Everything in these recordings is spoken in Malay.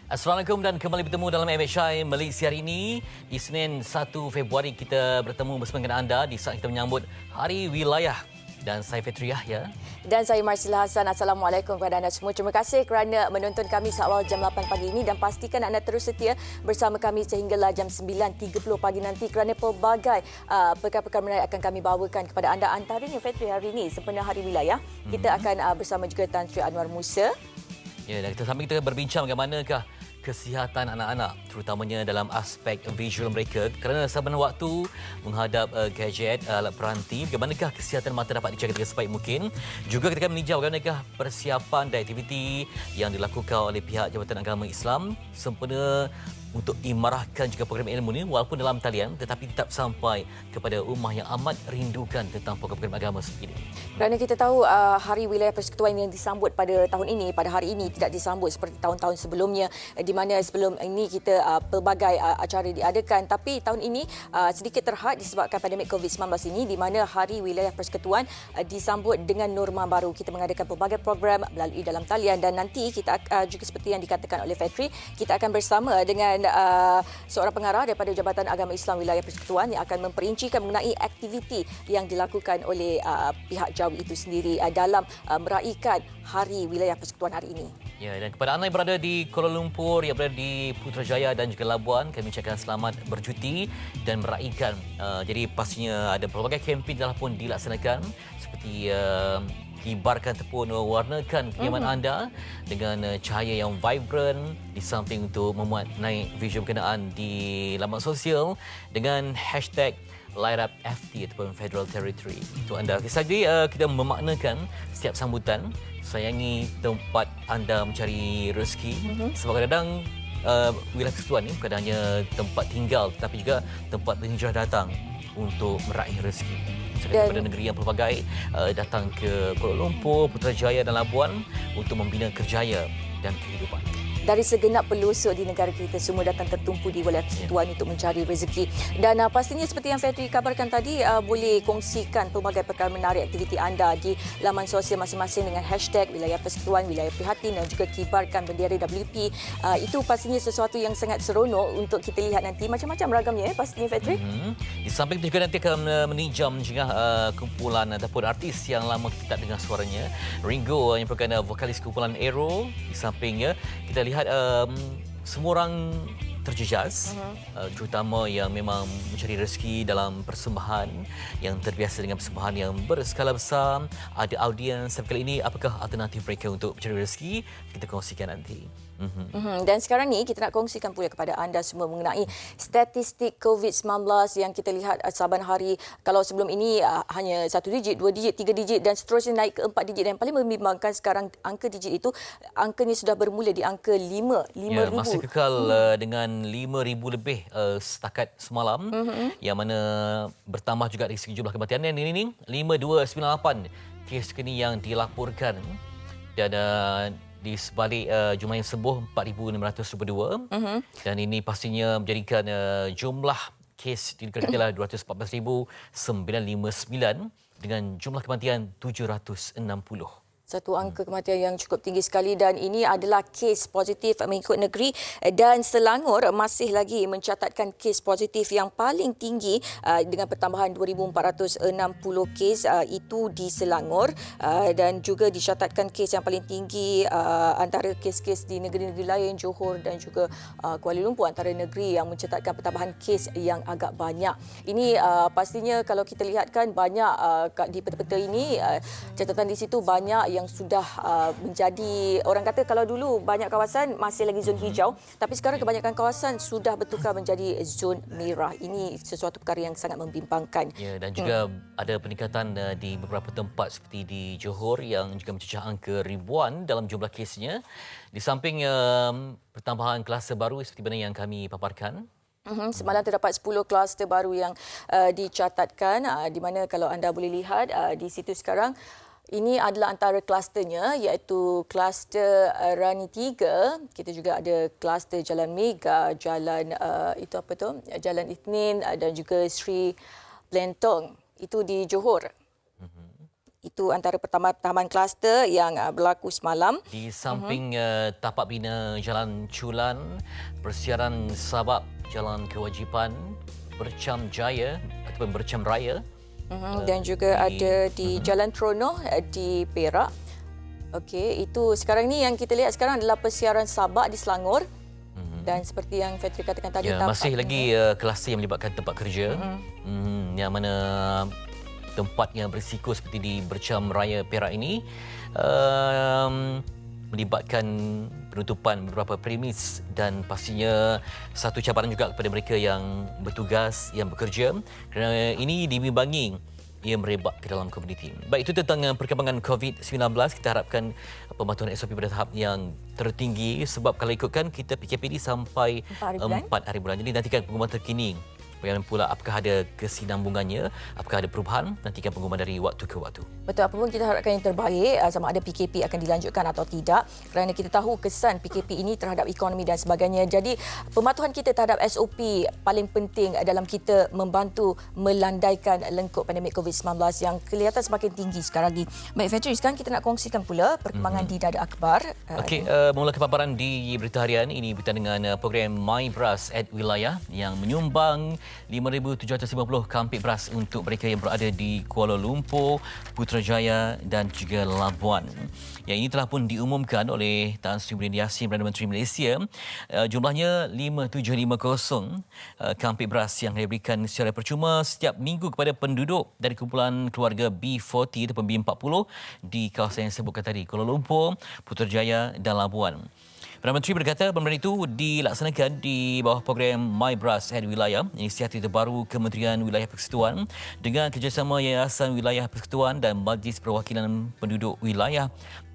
Assalamualaikum dan kembali bertemu dalam MHI Malaysia hari ini. Isnin 1 Februari kita bertemu bersama dengan anda di saat kita menyambut Hari Wilayah. Dan saya Fitri Yahya. Dan saya Marsila Hassan. Assalamualaikum kepada anda semua. Terima kasih kerana menonton kami seawal jam 8 pagi ini dan pastikan anda terus setia bersama kami sehinggalah jam 9.30 pagi nanti kerana pelbagai perkara-perkara menarik akan kami bawakan kepada anda. Antaranya Fitri hari ini sempena Hari Wilayah. Kita akan bersama juga Tan Sri Anwar Musa. Ya, dan kita berbincang bagaimanakah kesihatan anak-anak terutamanya dalam aspek visual mereka kerana saban waktu menghadap gadget, alat peranti, bagaimanakah kesihatan mata dapat dijaga dengan sebaik mungkin. Juga kita akan meninjau bagaimanakah persiapan dan aktiviti yang dilakukan oleh pihak Jabatan Agama Islam sempena untuk imarahkan juga program ilmu ini walaupun dalam talian tetapi tetap sampai kepada ummah yang amat rindukan tentang program agama seperti ini. Kerana kita tahu Hari Wilayah Persekutuan yang disambut pada tahun ini, pada hari ini tidak disambut seperti tahun-tahun sebelumnya di mana sebelum ini kita pelbagai acara diadakan, tapi tahun ini sedikit terhad disebabkan pandemik COVID-19 ini di mana Hari Wilayah Persekutuan disambut dengan norma baru. Kita mengadakan pelbagai program melalui dalam talian dan nanti kita juga seperti yang dikatakan oleh Fitri, kita akan bersama dengan seorang pengarah daripada Jabatan Agama Islam Wilayah Persekutuan yang akan memperincikan mengenai aktiviti yang dilakukan oleh pihak Jawi itu sendiri dalam meraihkan Hari Wilayah Persekutuan hari ini. Ya, dan kepada anda yang berada di Kuala Lumpur, yang berada di Putrajaya dan juga Labuan, kami ucapkan selamat bercuti dan meraihkan. Jadi pastinya ada pelbagai kempen telah pun dilaksanakan seperti kibarkan ataupun warnakan kediaman anda dengan cahaya yang vibrant di samping untuk memuat naik visual berkenaan di laman sosial dengan hashtag #LightUpFT ataupun Federal Territory. Untuk anda. Lagi kita memaknakan setiap sambutan sayangi tempat anda mencari rezeki sebab kadang-kadang wilayah persekutuan ini bukan hanya tempat tinggal tetapi juga tempat berhijrah datang untuk meraih rezeki. Daripada negeri yang pelbagai datang ke Kuala Lumpur, Putrajaya dan Labuan untuk membina kerjaya dan kehidupan. Dari segenap pelosok di negara kita semua datang tertumpu di wilayah persekutuan untuk mencari rezeki. Dan pastinya seperti yang Fitri kabarkan tadi, boleh kongsikan pelbagai perkara menarik aktiviti anda di laman sosial masing-masing dengan hashtag Wilayah Persekutuan, Wilayah Prihatin dan juga kibarkan bendera WP. Itu pastinya sesuatu yang sangat seronok untuk kita lihat nanti. Macam-macam ragamnya pastinya Fitri. Di samping itu juga nanti akan meninjau kumpulan ataupun artis yang lama kita tak dengar suaranya. Ringo yang merupakan vokalis kumpulan Aero. Di sampingnya kita lihat semua orang terjejas, terutama yang memang mencari rezeki dalam persembahan yang terbiasa dengan persembahan yang berskala besar. Ada audiens. Kali ini apakah alternatif mereka untuk mencari rezeki? Kita kongsikan nanti. Dan sekarang ni kita nak kongsikan pula kepada anda semua mengenai statistik COVID-19 yang kita lihat saban hari. Kalau sebelum ini hanya 1 digit, 2 digit, 3 digit dan seterusnya naik ke 4 digit. Dan yang paling membimbangkan sekarang angka digit itu, angkanya sudah bermula di angka 5,000. Ya, masih kekal dengan 5,000 lebih setakat semalam yang mana bertambah juga dari segi jumlah kematian. Dan ini 5298 kes kini yang dilaporkan dan di sebalik jumlah yang sembuh 4,622 dan ini pastinya menjadikan jumlah kes di negara kita lah 214,959 dengan jumlah kematian 760. Satu angka kematian yang cukup tinggi sekali dan ini adalah kes positif mengikut negeri dan Selangor masih lagi mencatatkan kes positif yang paling tinggi dengan pertambahan 2,460 kes itu di Selangor dan juga dicatatkan kes yang paling tinggi antara kes-kes di negeri-negeri lain Johor dan juga Kuala Lumpur antara negeri yang mencatatkan pertambahan kes yang agak banyak. Ini pastinya kalau kita lihatkan banyak di peta-peta ini catatan di situ banyak yang sudah menjadi, orang kata kalau dulu banyak kawasan masih lagi zon hijau, tapi sekarang kebanyakan kawasan sudah bertukar menjadi zon merah. Ini sesuatu perkara yang sangat membimbangkan. Ya, dan juga ada peningkatan di beberapa tempat seperti di Johor yang juga mencecah angka ribuan dalam jumlah kesnya. Di samping pertambahan kluster baru seperti mana yang kami paparkan. Semalam terdapat 10 kluster baru yang dicatatkan di mana kalau anda boleh lihat di situ sekarang. Ini adalah antara klusternya iaitu kluster Rani 3. Kita juga ada kluster Jalan Mega, Jalan Jalan Isnin dan juga Sri Plentong. Itu di Johor. Itu antara pertambahan kluster yang berlaku semalam. Di samping tapak bina Jalan Culan, persiaran Sabak Jalan Kewajipan, Bercam Jaya ataupun Bercam Raya. Dan juga ada di Jalan Tronoh di Perak. Okey, itu sekarang ni yang kita lihat sekarang adalah persiaran Sabak di Selangor. Dan seperti yang Fetri katakan tadi, masih lagi kluster yang melibatkan tempat kerja. Yang mana tempat yang berisiko seperti di Bercam Raya Perak ini melibatkan penutupan beberapa premis dan pastinya satu cabaran juga kepada mereka yang bertugas, yang bekerja, kerana ini dibimbangi ia merebak ke dalam komuniti. Baik, itu tentang perkembangan COVID-19. Kita harapkan pematuhan SOP pada tahap yang tertinggi sebab kalau ikutkan kita PKP ini sampai 4 hari bulan. Jadi nantikan pengumuman terkini. Bagaimana pula apakah ada kesinambungannya, apakah ada perubahan, nantikan pengumuman dari waktu ke waktu. Betul, apa pun kita harapkan yang terbaik, sama ada PKP akan dilanjutkan atau tidak, kerana kita tahu kesan PKP ini terhadap ekonomi dan sebagainya. Jadi pematuhan kita terhadap SOP paling penting dalam kita membantu melandaikan lengkuk pandemik COVID-19 yang kelihatan semakin tinggi sekarang ni. Baik Fetri, sekarang kita nak kongsikan pula perkembangan di Dada Akhbar. Okey, mula kepaparan di berita harian ini berkaitan dengan program MyBras at Wilayah yang menyumbang 5,750 kampik beras untuk mereka yang berada di Kuala Lumpur, Putrajaya dan juga Labuan. Yang ini telah pun diumumkan oleh Tan Sri Muhyiddin Yassin, Perdana Menteri Malaysia. Jumlahnya 5,750 kampik beras yang diberikan secara percuma setiap minggu kepada penduduk dari kumpulan keluarga B40 ataupun B40 di kawasan yang disebutkan tadi, Kuala Lumpur, Putrajaya dan Labuan. Perdana Menteri berkata pemberian itu dilaksanakan di bawah program MyBras at Wilayah, inisiatif terbaru Kementerian Wilayah Persekutuan dengan kerjasama Yayasan Wilayah Persekutuan dan Majlis Perwakilan Penduduk Wilayah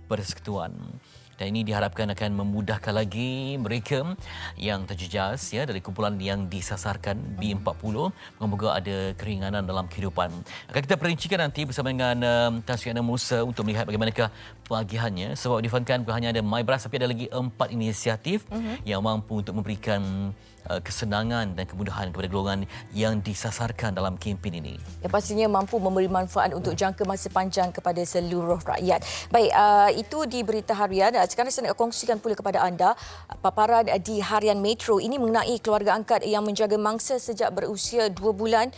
Persekutuan. Dan ini diharapkan akan memudahkan lagi mereka yang terjejas dari kumpulan yang disasarkan B40. Moga-moga ada keringanan dalam kehidupan. Akan kita perincikan nanti bersama dengan Tan Sri Anna Musa untuk melihat bagaimanakah bahagiannya. Sebab difahamkan bukan hanya ada MyBras tapi ada lagi 4 inisiatif yang mampu untuk memberikan kesenangan dan kemudahan kepada golongan yang disasarkan dalam kempen ini. Yang pastinya mampu memberi manfaat untuk jangka masa panjang kepada seluruh rakyat. Baik, itu di berita harian. Sekarang saya nak kongsikan pula kepada anda paparan di Harian Metro. Ini mengenai keluarga angkat yang menjaga mangsa sejak berusia 2 bulan,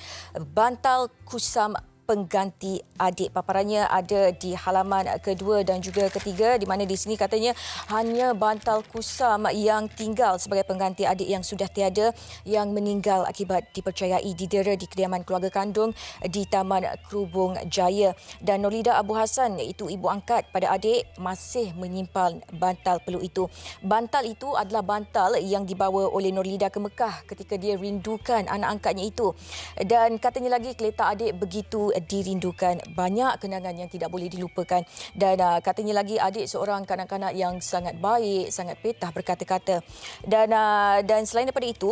bantal kusam pengganti adik. Paparannya ada di halaman kedua dan juga ketiga, di mana di sini katanya hanya bantal kusam yang tinggal sebagai pengganti adik yang sudah tiada, yang meninggal akibat dipercayai didera di kediaman keluarga kandung di Taman Kerubung Jaya. Dan Nolida Abu Hassan, iaitu ibu angkat pada adik, masih menyimpan bantal peluk itu. Bantal itu adalah bantal yang dibawa oleh Nolida ke Mekah ketika dia rindukan anak angkatnya itu. Dan katanya lagi kereta adik begitu dirindukan, banyak kenangan yang tidak boleh dilupakan. Dan katanya lagi adik seorang kanak-kanak yang sangat baik, sangat petah berkata-kata. Dan selain daripada itu,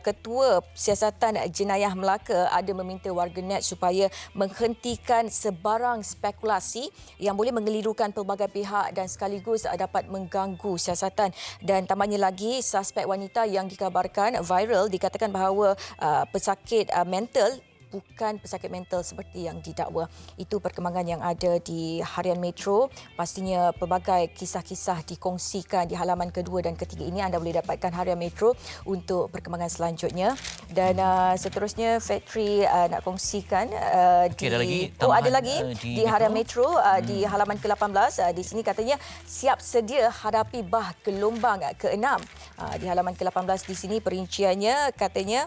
Ketua Siasatan Jenayah Melaka ada meminta warganet supaya menghentikan sebarang spekulasi yang boleh mengelirukan pelbagai pihak dan sekaligus dapat mengganggu siasatan. Dan tambahnya lagi, suspek wanita yang dikabarkan viral dikatakan bahawa pesakit mental, bukan pesakit mental seperti yang didakwa. Itu perkembangan yang ada di Harian Metro. Pastinya pelbagai kisah-kisah dikongsikan di halaman kedua dan ketiga ini. Anda boleh dapatkan Harian Metro untuk perkembangan selanjutnya. Dan seterusnya Fetri nak kongsikan ada lagi di Harian Metro di halaman ke-18. Di sini katanya siap sedia hadapi bah gelombang ke-6. Di halaman ke-18 di sini perinciannya katanya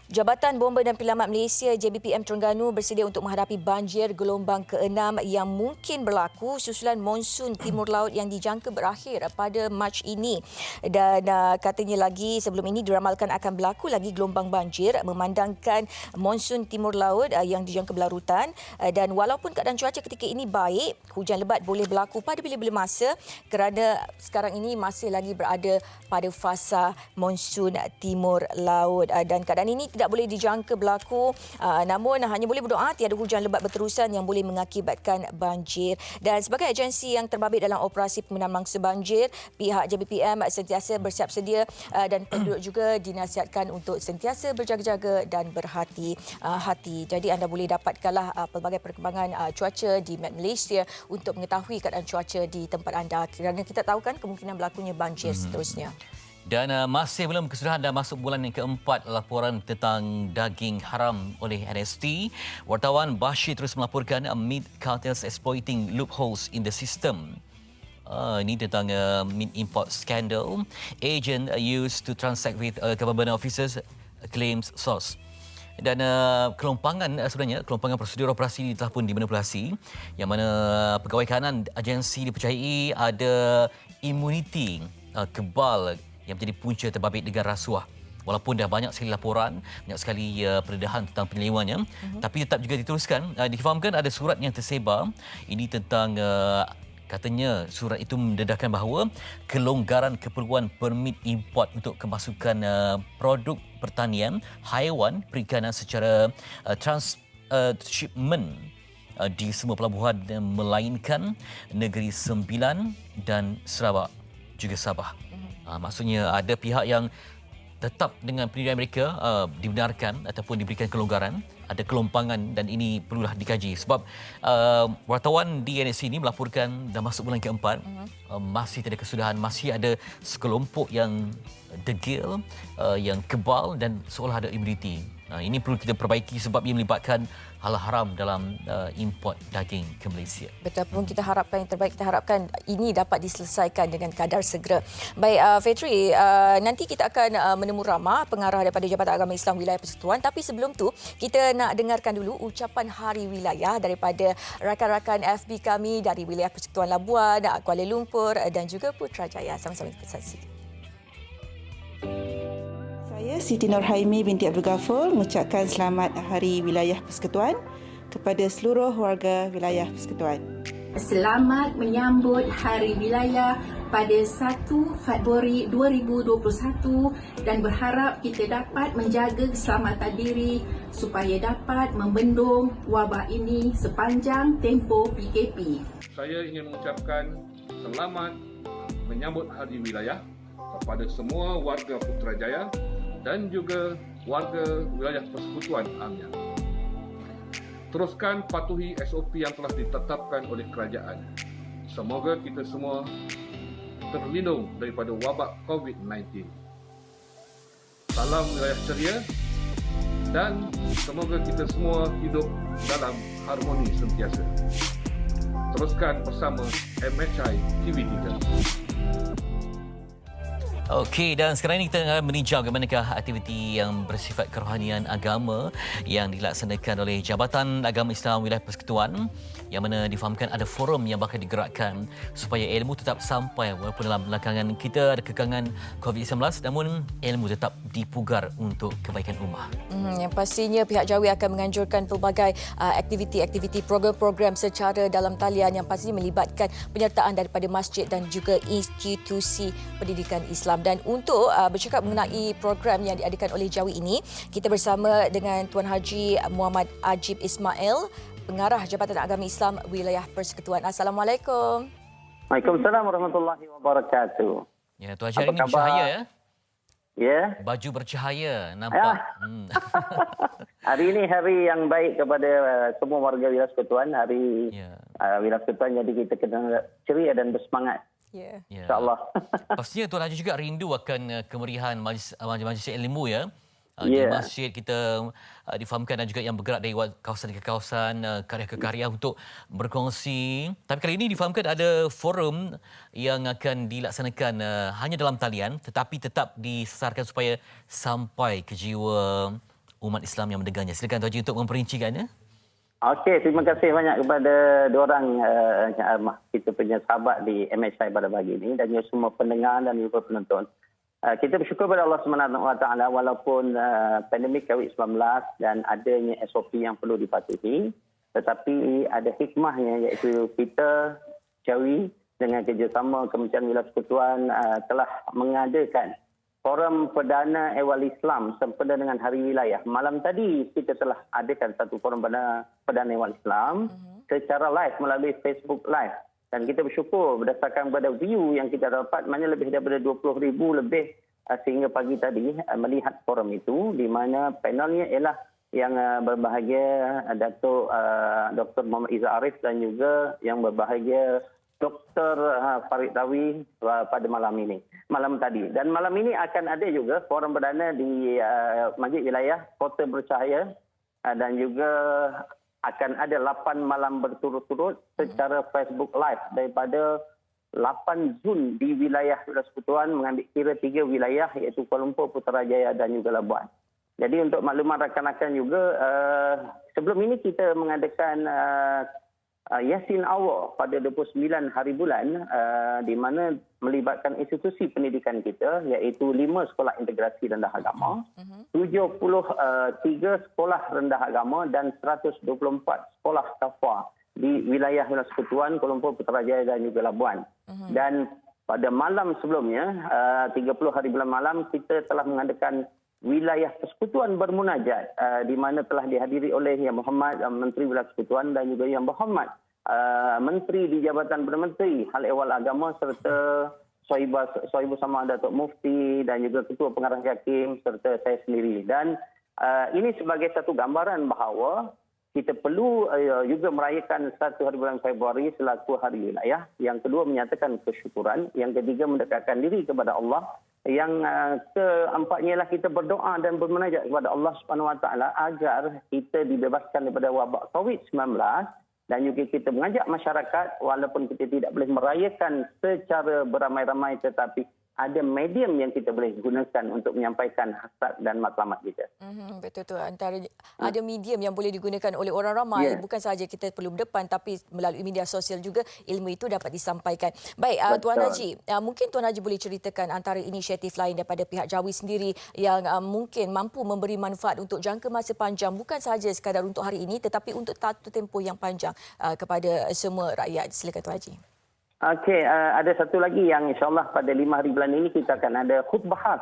Jabatan Bomba dan Penyelamat Malaysia JBPM Terengganu bersedia untuk menghadapi banjir gelombang ke-6 yang mungkin berlaku susulan monsun timur laut yang dijangka berakhir pada Mac ini. Dan katanya lagi sebelum ini diramalkan akan berlaku lagi gelombang banjir memandangkan monsun timur laut yang dijangka berlarutan. Dan walaupun keadaan cuaca ketika ini baik, hujan lebat boleh berlaku pada bila-bila masa kerana sekarang ini masih lagi berada pada fasa monsun timur laut. Dan keadaan ini tidak boleh dijangka berlaku. Namun hanya boleh berdoa tiada hujan lebat berterusan yang boleh mengakibatkan banjir. Dan sebagai agensi yang terbabit dalam operasi pemenahan mangsa banjir, pihak JBPM sentiasa bersiap sedia dan penduduk juga dinasihatkan untuk sentiasa berjaga-jaga dan berhati-hati. Jadi anda boleh dapatkanlah pelbagai perkembangan cuaca di Met Malaysia untuk mengetahui keadaan cuaca di tempat anda. Kerana kita tahu kan kemungkinan berlakunya banjir seterusnya. Dan masih belum kesudahan dah masuk bulan yang keempat laporan tentang daging haram oleh NST. Wartawan Bashir terus melaporkan meat cartels exploiting loopholes in the system. Ini tentang meat import scandal. Agent used to transact with government officers, claims source. Dan sebenarnya kelompangan prosedur operasi telah pun dimanipulasi, yang mana pegawai kanan agensi dipercayai ada imuniti kebal yang menjadi punca terbabit dengan rasuah. Walaupun dah banyak sekali laporan, banyak sekali pendedahan tentang penyelewangannya, tapi tetap juga diteruskan. Difahamkan ada surat yang tersebar. Ini tentang katanya surat itu mendedahkan bahawa kelonggaran keperluan permit import untuk kemasukan produk pertanian, haiwan, perikanan secara transshipment di semua pelabuhan melainkan Negeri Sembilan dan Sarawak juga Sabah. Maksudnya ada pihak yang tetap dengan pendirian mereka dibenarkan ataupun diberikan kelonggaran, ada kelompangan dan ini perlulah dikaji sebab wartawan di NSC ini melaporkan dah masuk bulan keempat, masih tidak kesudahan, masih ada sekelompok yang degil, yang kebal dan seolah ada imuniti. Ini perlu kita perbaiki sebab ia melibatkan hal haram dalam import daging ke Malaysia. Betul pun, kita harapkan yang terbaik, kita harapkan ini dapat diselesaikan dengan kadar segera. Baik, Fetri, nanti kita akan menemu ramah pengarah daripada Jabatan Agama Islam Wilayah Persekutuan, tapi sebelum tu kita nak dengarkan dulu ucapan Hari Wilayah daripada rakan-rakan FB kami dari Wilayah Persekutuan Labuan, Kuala Lumpur dan juga Putrajaya. Sama-sama kita saksikan. Saya Siti Nurhaimi binti Abdul Ghafur mengucapkan selamat Hari Wilayah Persekutuan kepada seluruh warga Wilayah Persekutuan. Selamat menyambut Hari Wilayah pada 1 Februari 2021 dan berharap kita dapat menjaga keselamatan diri supaya dapat membendung wabak ini sepanjang tempoh PKP. Saya ingin mengucapkan selamat menyambut Hari Wilayah kepada semua warga Putrajaya dan juga warga wilayah Persekutuan Amnya. Teruskan patuhi SOP yang telah ditetapkan oleh kerajaan. Semoga kita semua terlindung daripada wabak COVID-19. Salam wilayah ceria dan semoga kita semua hidup dalam harmoni sentiasa. Teruskan bersama MHI TV3. Okey, dan sekarang ini kita akan meninjau bagaimanakah aktiviti yang bersifat kerohanian agama yang dilaksanakan oleh Jabatan Agama Islam Wilayah Persekutuan, yang mana difahamkan ada forum yang bakal digerakkan supaya ilmu tetap sampai walaupun dalam belakangan kita ada kekangan COVID-19, namun ilmu tetap dipugar untuk kebaikan ummah. Yang pastinya pihak Jawi akan menganjurkan pelbagai aktiviti-aktiviti, program-program secara dalam talian yang pastinya melibatkan penyertaan daripada masjid dan juga institusi pendidikan Islam. Dan untuk bercakap mengenai program yang diadakan oleh Jawi ini, kita bersama dengan Tuan Haji Muhammad Ajib Ismail, Pengarah Jabatan Agama Islam Wilayah Persekutuan. Assalamualaikum. Waalaikumsalam warahmatullahi wabarakatuh. Ya, Tuan Haji hari ini bercahaya ya? Ya. Baju bercahaya, nampak. Hari ini hari yang baik kepada semua warga Wilayah Persekutuan. Hari Wilayah Persekutuan, jadi kita kena ceria dan bersemangat. Ya. InsyaAllah. Pastinya Tuan Haji juga rindu akan kemeriahan majlis ilmu ya. Di Ya. masjid kita difahamkan dan juga yang bergerak dari kawasan ke kawasan, karya ke karya untuk berkongsi. Tapi kali ini difahamkan ada forum yang akan dilaksanakan hanya dalam talian tetapi tetap disasarkan supaya sampai ke jiwa umat Islam yang mendengarnya. Silakan Tuan Haji untuk memperincikannya. Okey, terima kasih banyak kepada diorang kita punya sahabat di MHI pada pagi ini dan juga semua pendengar dan juga penonton. Kita bersyukur kepada Allah SWT walaupun pandemik COVID-19 dan adanya SOP yang perlu dipatuhi, tetapi ada hikmahnya iaitu kita Jawi dengan kerjasama Kementerian Wilayah Persekutuan telah mengadakan Forum Perdana Ehwal Islam sempena dengan Hari Wilayah. Malam tadi kita telah adakan satu Forum Perdana Ehwal Islam secara live melalui Facebook Live. Dan kita bersyukur berdasarkan pada view yang kita dapat, mana lebih daripada 20,000 lebih sehingga pagi tadi melihat forum itu, di mana panelnya ialah yang berbahagia Dr. Muhammad Izzah Arif dan juga yang berbahagia Dr. Farid Tawi pada malam tadi. Dan malam ini akan ada juga forum perdana di Masjid Wilayah Kota Bercahaya dan juga akan ada 8 malam berturut-turut secara Facebook Live daripada 8 zon di wilayah Persekutuan, mengambil kira 3 wilayah iaitu Kuala Lumpur, Putrajaya dan juga Labuan. Jadi untuk maklumat rakan-rakan juga, sebelum ini kita mengadakan Yasin Awal pada 29 hari bulan di mana melibatkan institusi pendidikan kita iaitu 5 sekolah integrasi rendah agama, 73 sekolah rendah agama dan 124 sekolah kafah di wilayah Persekutuan, Kuala Lumpur, Putrajaya dan juga Labuan. Dan pada malam sebelumnya, 30 hari bulan malam, kita telah mengadakan wilayah Persekutuan bermunajat di mana telah dihadiri oleh Yang Berhormat Menteri Wilayah Persekutuan dan juga Yang Berhormat Menteri di Jabatan Perdana Menteri Hal Ehwal Agama serta Sohibul Sama Datuk Mufti dan juga Ketua Pengarah Hakim serta saya sendiri. Dan ini sebagai satu gambaran bahawa kita perlu juga merayakan 1 hari bulan Februari selaku Hari Wilayah. Yang kedua menyatakan kesyukuran. Yang ketiga mendekatkan diri kepada Allah. Yang keempatnya ialah kita berdoa dan bermunajat kepada Allah Subhanahu Wa Taala agar kita dibebaskan daripada wabak COVID-19 dan juga kita mengajak masyarakat walaupun kita tidak boleh merayakan secara beramai-ramai tetapi ada medium yang kita boleh gunakan untuk menyampaikan hasrat dan matlamat kita. Betul tu. Antara ada medium yang boleh digunakan oleh orang ramai. Bukan sahaja kita perlu berdepan tapi melalui media sosial juga ilmu itu dapat disampaikan. Baik, Tuan Haji, mungkin Tuan Haji boleh ceritakan antara inisiatif lain daripada pihak Jawi sendiri yang mungkin mampu memberi manfaat untuk jangka masa panjang, bukan sahaja sekadar untuk hari ini tetapi untuk tempoh yang panjang kepada semua rakyat. Silakan Tuan Haji. Okey, ada satu lagi yang insyaAllah pada 5 hari bulan ini kita akan ada khutbah khas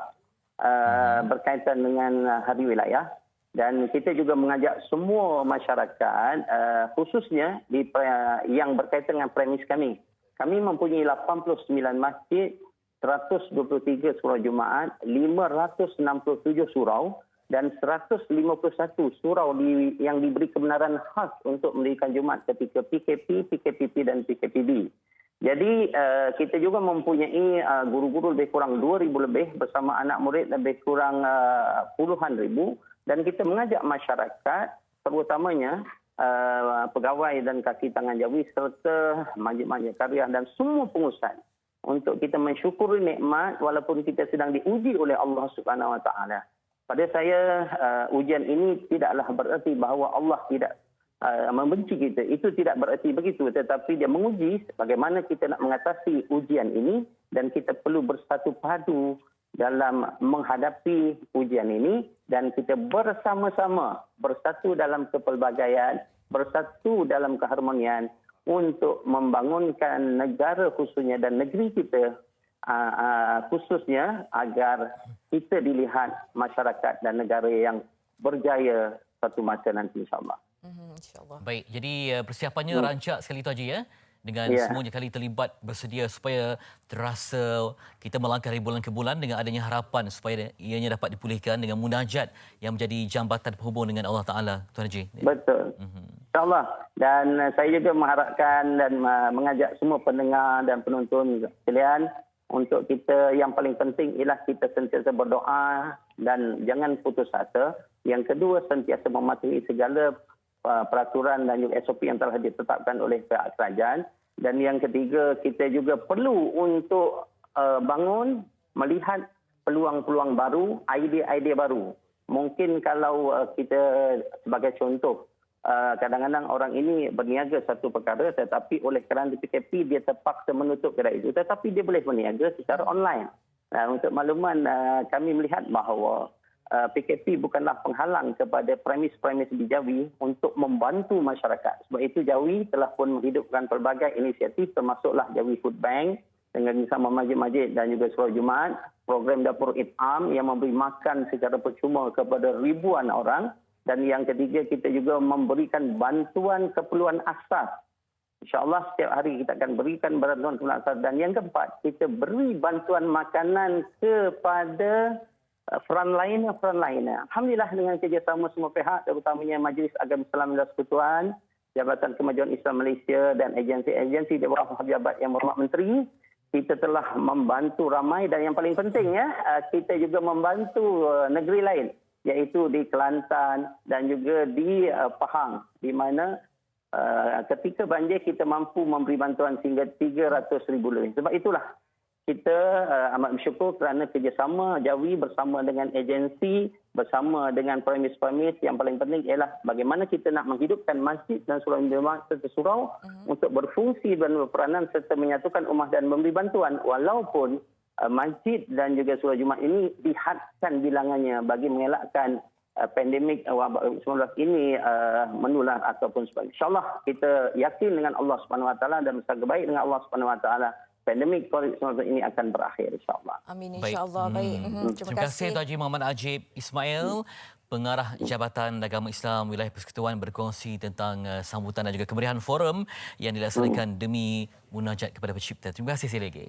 berkaitan dengan Hari Wilayah. Dan kita juga mengajak semua masyarakat, khususnya yang berkaitan dengan premis kami. Kami mempunyai 89 masjid, 123 surau Jumaat, 567 surau dan 151 surau yang diberi kebenaran khas untuk mendirikan Jumaat ketika PKP, PKPP dan PKPD. Jadi kita juga mempunyai guru-guru lebih kurang 2,000 lebih bersama anak murid lebih kurang puluhan ribu dan kita mengajak masyarakat terutamanya pegawai dan kaki tangan Jawi serta majlis-majlis karya dan semua pengusaha untuk kita mensyukuri nikmat walaupun kita sedang diuji oleh Allah Subhanahu Wa Taala. Pada saya ujian ini tidaklah bererti bahawa Allah tidak membenci kita. Itu tidak bererti begitu. Tetapi dia menguji bagaimana kita nak mengatasi ujian ini dan kita perlu bersatu padu dalam menghadapi ujian ini dan kita bersama-sama bersatu dalam kepelbagaian, bersatu dalam keharmonian untuk membangunkan negara khususnya dan negeri kita khususnya agar kita dilihat masyarakat dan negara yang berjaya satu masa nanti insyaAllah. InsyaAllah. Baik, jadi persiapannya rancak sekali tu Haji ya. Dengan semuanya kali terlibat bersedia supaya terasa kita melangkah dari bulan ke bulan dengan adanya harapan supaya ianya dapat dipulihkan dengan munajat yang menjadi jambatan penghubung dengan Allah Ta'ala. Tuan Haji. Betul. InsyaAllah. Dan saya juga mengharapkan dan mengajak semua pendengar dan penonton sekalian untuk kita yang paling penting ialah kita sentiasa berdoa dan jangan putus asa. Yang kedua, sentiasa mematuhi segala peraturan dan juga SOP yang telah ditetapkan oleh pihak kerajaan. Dan yang ketiga, kita juga perlu untuk bangun, melihat peluang-peluang baru, idea-idea baru. Mungkin kalau kita sebagai contoh, kadang-kadang orang ini berniaga satu perkara tetapi oleh kerana PKP dia terpaksa menutup kedai itu. Tetapi dia boleh berniaga secara online. Untuk makluman, kami melihat bahawa PKP bukanlah penghalang kepada premis-premis di Jawi untuk membantu masyarakat. Sebab itu Jawi telah pun menghidupkan pelbagai inisiatif termasuklah Jawi Food Bank dengan bersama masjid-masjid dan juga surau Jumaat program Dapur It'am yang memberi makan secara percuma kepada ribuan orang. Dan yang ketiga, kita juga memberikan bantuan keperluan asas. InsyaAllah setiap hari kita akan berikan bantuan keperluan asas. Dan yang keempat, kita beri bantuan makanan kepada frontline. Alhamdulillah dengan kerjasama semua pihak, terutamanya Majlis Agama Islam dan Persekutuan, Jabatan Kemajuan Islam Malaysia dan agensi-agensi di bawah pejabat yang berhormat Menteri, kita telah membantu ramai dan yang paling penting kita juga membantu negeri lain, iaitu di Kelantan dan juga di Pahang, di mana ketika banjir kita mampu memberi bantuan sehingga 300,000 lebih. Sebab itulah kita amat bersyukur kerana kerjasama Jawi bersama dengan agensi, bersama dengan premis-premis. Yang paling penting ialah bagaimana kita nak menghidupkan masjid dan surau jemaah serta surau untuk berfungsi dan berperanan serta menyatukan ummah dan memberi bantuan. Walaupun masjid dan juga surau Jumaat ini dihadkan bilangannya bagi mengelakkan pandemik wabak COVID-19 ini menular ataupun sebagainya. InsyaAllah kita yakin dengan Allah SWT dan bersangka baik dengan Allah SWT, pandemik COVID-19 ini akan berakhir insyaAllah. Amin insyaAllah. Baik. Terima kasih Tuan Haji Muhammad Ajib Ismail, Pengarah Jabatan Agama Islam Wilayah Persekutuan, berkongsi tentang sambutan dan juga kemeriahan forum yang dilaksanakan demi munajat kepada Pencipta. Terima kasih sekali lagi.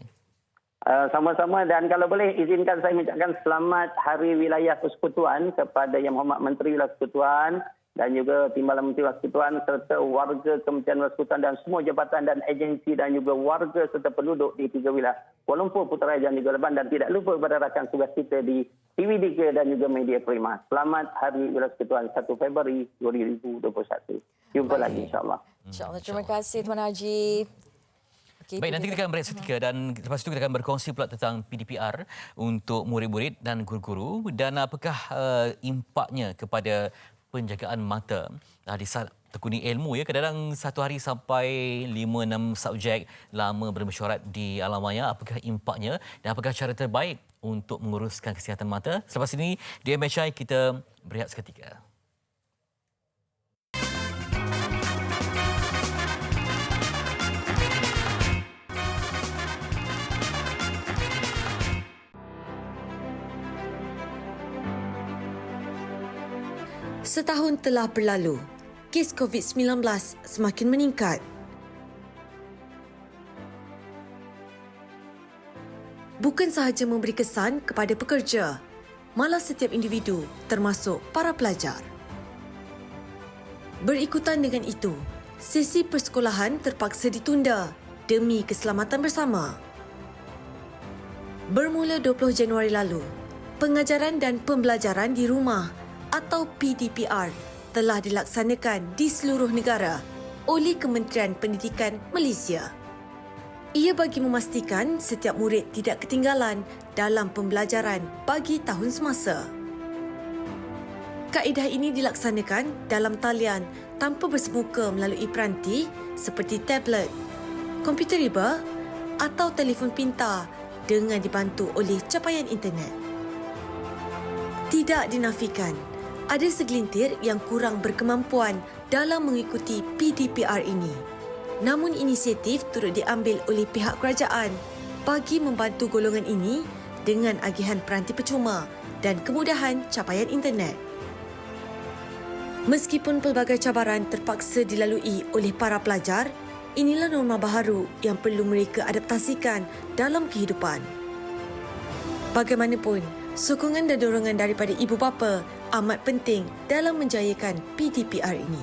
Sama-sama, dan kalau boleh izinkan saya mengucapkan selamat Hari Wilayah Persekutuan kepada Yang Berhormat Menteri Wilayah Persekutuan dan juga Timbalan Menteri Wilayah Persekutuan serta warga Kementerian Wilayah Persekutuan dan semua jabatan dan agensi dan juga warga serta penduduk di 3 wilayah Kuala Lumpur, Putrajaya dan juga Leban, dan tidak lupa kepada rakan tugas kita di TV3 dan juga media Prima. Selamat Hari Wilayah Persekutuan 1 Februari 2021. Jumpa lagi insyaAllah. InsyaAllah. Terima kasih Tuan Haji. Okay, baik, nanti kita akan berehat seketika dan lepas itu kita akan berkongsi pula tentang PDPR untuk murid-murid dan guru-guru dan apakah impaknya kepada penjagaan mata di saat tekuni ilmu. Kadang-kadang satu hari sampai 5-6 subjek lama bermesyuarat di alam maya. Apakah impaknya dan apakah cara terbaik untuk menguruskan kesihatan mata? Selepas ini di MHI kita berehat seketika. Setahun telah berlalu, kes COVID-19 semakin meningkat. Bukan sahaja memberi kesan kepada pekerja, malah setiap individu termasuk para pelajar. Berikutan dengan itu, sesi persekolahan terpaksa ditunda demi keselamatan bersama. Bermula 20 Januari lalu, pengajaran dan pembelajaran di rumah atau PDPR telah dilaksanakan di seluruh negara oleh Kementerian Pendidikan Malaysia. Ia bagi memastikan setiap murid tidak ketinggalan dalam pembelajaran bagi tahun semasa. Kaedah ini dilaksanakan dalam talian tanpa bersemuka melalui peranti seperti tablet, komputer riba atau telefon pintar dengan dibantu oleh capaian internet. Tidak dinafikan, ada segelintir yang kurang berkemampuan dalam mengikuti PDPR ini. Namun inisiatif turut diambil oleh pihak kerajaan bagi membantu golongan ini dengan agihan peranti percuma dan kemudahan capaian internet. Meskipun pelbagai cabaran terpaksa dilalui oleh para pelajar, inilah norma baharu yang perlu mereka adaptasikan dalam kehidupan. Bagaimanapun, sokongan dan dorongan daripada ibu bapa amat penting dalam menjayakan PDPR ini.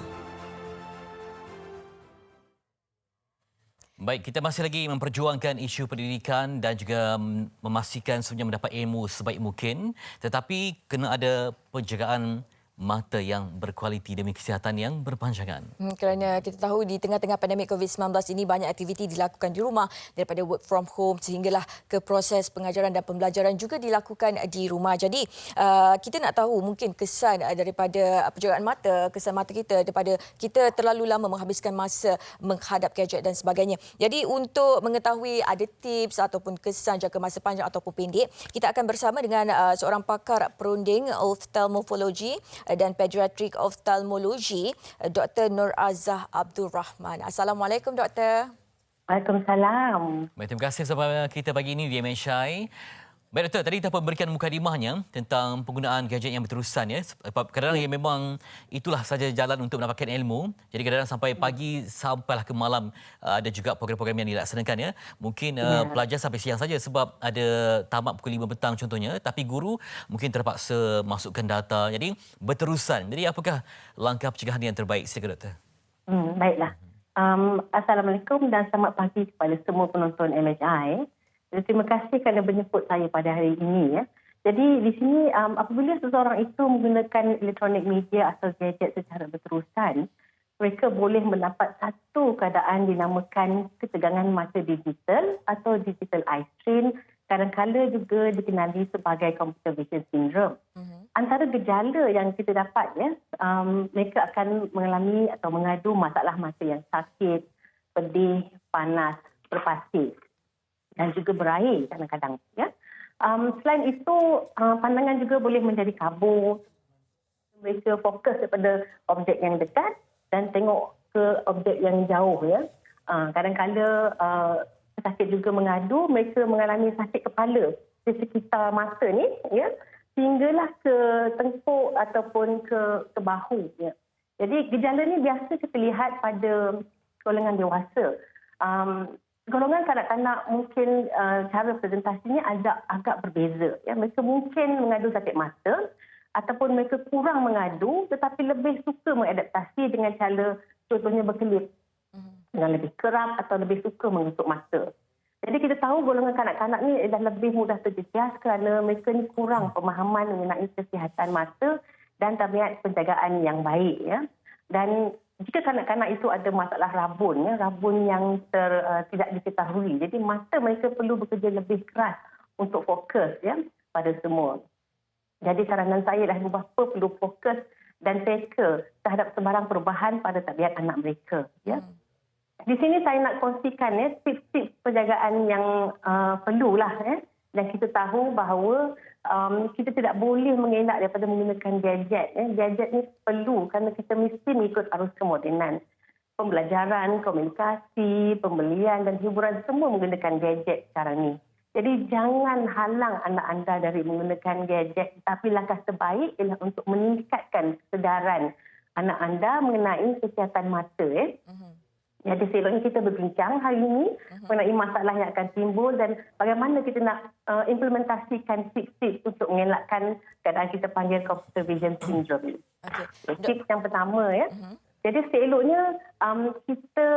Baik, kita masih lagi memperjuangkan isu pendidikan dan juga memastikan semuanya mendapat ilmu sebaik mungkin, tetapi kena ada penjagaan mata yang berkualiti demi kesihatan yang berpanjangan. Kerana kita tahu di tengah-tengah pandemik COVID-19 ini banyak aktiviti dilakukan di rumah, daripada work from home sehinggalah ke proses pengajaran dan pembelajaran juga dilakukan di rumah. Jadi kita nak tahu mungkin kesan daripada penjagaan mata, kesan mata kita daripada kita terlalu lama menghabiskan masa menghadap gadget dan sebagainya. Jadi untuk mengetahui ada tips ataupun kesan jangka masa panjang ataupun pendek, kita akan bersama dengan seorang pakar perunding ophthalmologi dan pediatrik ophthalmologi, Dr. Nur Azah Abdul Rahman. Assalamualaikum, Doktor. Waalaikumsalam. Baik, terima kasih bersama kita pagi ini di MHI. Baik Doktor, tadi kita pun berikan mukadimahnya tentang penggunaan gadget yang berterusan ya. Sebab kadang-kadang ya, memang itulah saja jalan untuk mendapatkan ilmu. Jadi kadang-kadang sampai pagi sampailah ke malam ada juga program-program yang dilaksanakan ya. Mungkin pelajar sampai siang saja sebab ada tamat pukul 5 petang contohnya, tapi guru mungkin terpaksa masukkan data. Jadi berterusan. Jadi apakah langkah pencegahan yang terbaik? Silakan Doktor. Baiklah. Assalamualaikum dan selamat pagi kepada semua penonton MHI. Terima kasih kerana menjemput saya pada hari ini. Ya. Jadi di sini apabila seseorang itu menggunakan elektronik media atau gadget secara berterusan, mereka boleh mendapat satu keadaan dinamakan ketegangan mata digital atau digital eye strain, kadang-kadang juga dikenali sebagai computer vision syndrome. Antara gejala yang kita dapat, ya, mereka akan mengalami atau mengadu masalah mata yang sakit, pedih, panas, berpasir dan juga berair kadang-kadang. Ya. Selain itu, pandangan juga boleh menjadi kabur. Mereka fokus kepada objek yang dekat dan tengok ke objek yang jauh. Ya. Kadang-kadang sakit juga mengadu, mereka mengalami sakit kepala di sekitar mata ni, ya, sehinggalah ke tengkuk ataupun ke bahu. Ya. Jadi gejala ni biasa kita lihat pada golongan dewasa. Golongan kanak-kanak mungkin cara presentasinya agak berbeza. Ya. Mereka mungkin mengadu sakit mata ataupun mereka kurang mengadu tetapi lebih suka mengadaptasi dengan cara contohnya berkelip dengan lebih kerap atau lebih suka mengutuk mata. Jadi kita tahu golongan kanak-kanak ni dah lebih mudah terjejas kerana mereka ni kurang pemahaman mengenai kesihatan mata dan tabiat penjagaan yang baik. Ya. Dan jika kanak-kanak itu ada masalah rabun, ya, rabun yang tidak diketahui, jadi mata mereka perlu bekerja lebih keras untuk fokus, ya, pada semua. Jadi saranan saya adalah ibu bapa perlu fokus dan teka terhadap sebarang perubahan pada tabiat anak mereka. Ya. Di sini saya nak kongsikan, ya, tips-tips penjagaan yang perlulah. Ya. Dan kita tahu bahawa kita tidak boleh mengelak daripada menggunakan gadget. Ya. Gadget ni perlu kerana kita mesti mengikut arus kemodenan. Pembelajaran, komunikasi, pembelian dan hiburan semua menggunakan gadget sekarang ni. Jadi jangan halang anak anda dari menggunakan gadget. Tapi langkah terbaik ialah untuk meningkatkan kesedaran anak anda mengenai kesihatan mata. Jadi seloknya kita berbincang hari ini mengenai masalah yang akan timbul dan bagaimana kita nak implementasikan tips-tips untuk mengelakkan keadaan kita panggil computer vision syndrome. Tips yang pertama, ya. Jadi seloknya kita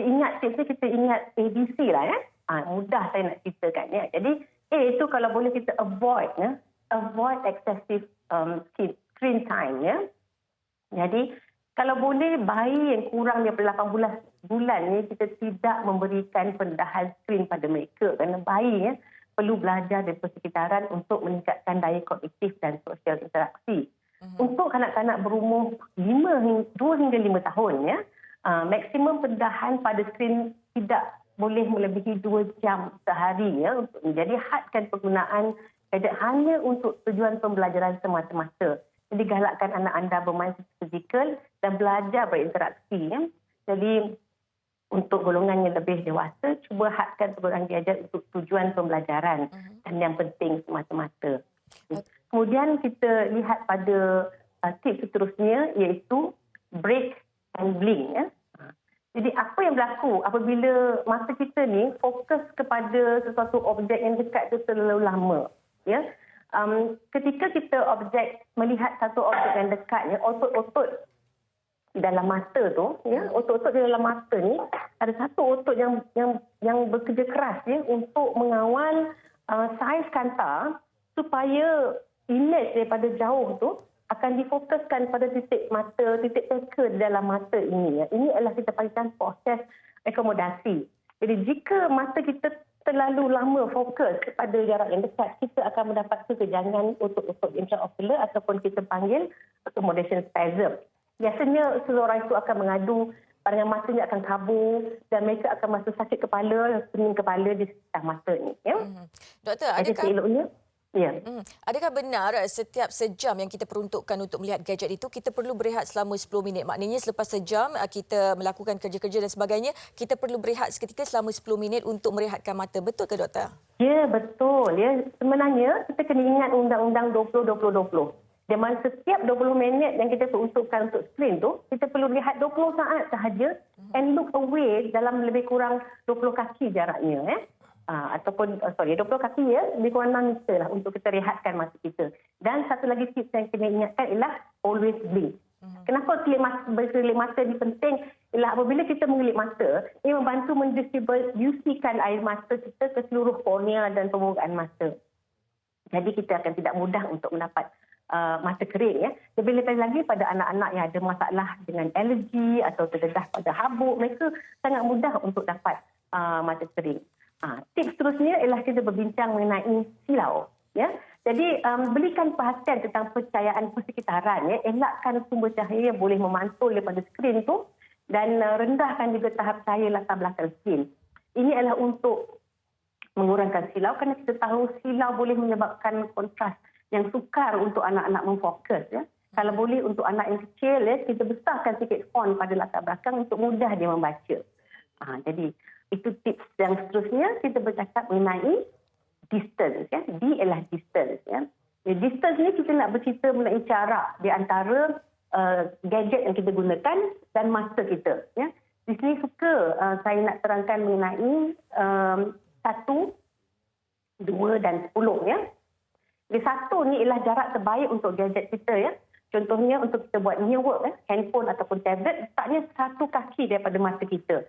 ingat tips ni, kita ingat ABC lah, ya. Mudah saya nak ceritakan, ya. Jadi A itu kalau boleh kita avoid, ya. Avoid excessive screen time, ya. Jadi kalau boleh, bayi yang kurang daripada 18 bulan ni kita tidak memberikan pendedahan skrin pada mereka. Kerana bayi, ya, perlu belajar dari persekitaran untuk meningkatkan daya kognitif dan sosial interaksi. Untuk kanak-kanak berumur 2 hingga 5 tahun, ya, maksimum pendedahan pada skrin tidak boleh melebihi 2 jam sehari. Ya, jadi hadkan penggunaan gadget hanya untuk tujuan pembelajaran semata-mata. Jadi galakkan anak anda bermain fizikal dan belajar berinteraksi. Ya. Jadi untuk golongan yang lebih dewasa, cuba hadkan penggunaan gadget untuk tujuan pembelajaran dan yang penting semata-mata. Kemudian kita lihat pada tips seterusnya iaitu break and blink. Ya. Jadi apa yang berlaku apabila mata kita ni fokus kepada sesuatu objek yang dekat tu terlalu lama. Ya. Ketika kita melihat satu objek yang dekat, ya, otot-otot di dalam mata tu, ya, otot-otot di dalam mata ni ada satu otot yang bekerja keras, ya, untuk mengawal saiz kanta supaya imej daripada jauh tu akan difokuskan pada titik mata, titik teka di dalam mata ini. Ya. Ini adalah kita panggilkan proses akomodasi. Jadi jika mata kita terlalu lama fokus kepada jarak yang dekat, kita akan mendapat kekejangan otot-otot intraocular ataupun kita panggil accommodation spasm. Biasanya seseorang itu akan mengadu, pandangan matanya akan kabur dan mereka akan rasa sakit kepala, pening kepala di sekitar mata ni. Ya? Doktor, adakah eloknya? Ya. Adakah benar setiap sejam yang kita peruntukkan untuk melihat gadget itu, kita perlu berehat selama 10 minit? Maknanya selepas sejam kita melakukan kerja-kerja dan sebagainya, kita perlu berehat seketika selama 10 minit untuk merehatkan mata. Betul ke doktor? Ya, betul. Ya, sebenarnya kita kena ingat undang-undang 20-20-20. Di mana setiap 20 minit yang kita peruntukkan untuk skrin tu, kita perlu lihat 20 saat sahaja and look away dalam lebih kurang 20 kaki jaraknya. 20 kaki ya, lebih kurang 6 meter lah untuk kita rehatkan mata kita. Dan satu lagi tips yang kena ingatkan ialah always blink. Kenapa berkelip mata ni penting? Ialah apabila kita mengelip mata, ia membantu mendistribusikan air mata kita ke seluruh kornea dan permukaan mata. Jadi kita akan tidak mudah untuk mendapat mata kering. Ya. Lebih-lebih lagi pada anak-anak yang ada masalah dengan alergi atau terdedah pada habuk, mereka sangat mudah untuk dapat mata kering. Tips seterusnya ialah kita berbincang mengenai silau. Ya. Jadi berikan perhatian tentang percayaan persekitaran. Ya. Elakkan sumber cahaya yang boleh memantul daripada skrin tu dan rendahkan juga tahap cahaya latar belakang skrin. Ini adalah untuk mengurangkan silau kerana kita tahu silau boleh menyebabkan kontras yang sukar untuk anak-anak memfokus. Ya. Kalau boleh untuk anak yang kecil, ya, kita besarkan sikit font pada latar belakang untuk mudah dia membaca. Jadi itu tips yang seterusnya. Kita bercakap mengenai distance. Ya. D ialah distance. Ya. Distance ni kita nak bercerita mengenai jarak di antara gadget yang kita gunakan dan mata kita. Ya. Di sini suka saya nak terangkan mengenai 1, 2 dan 10. Ya. Jadi 1 ni ialah jarak terbaik untuk gadget kita. Ya. Contohnya untuk kita buat near work, handphone ataupun tablet, letaknya 1 kaki daripada mata kita.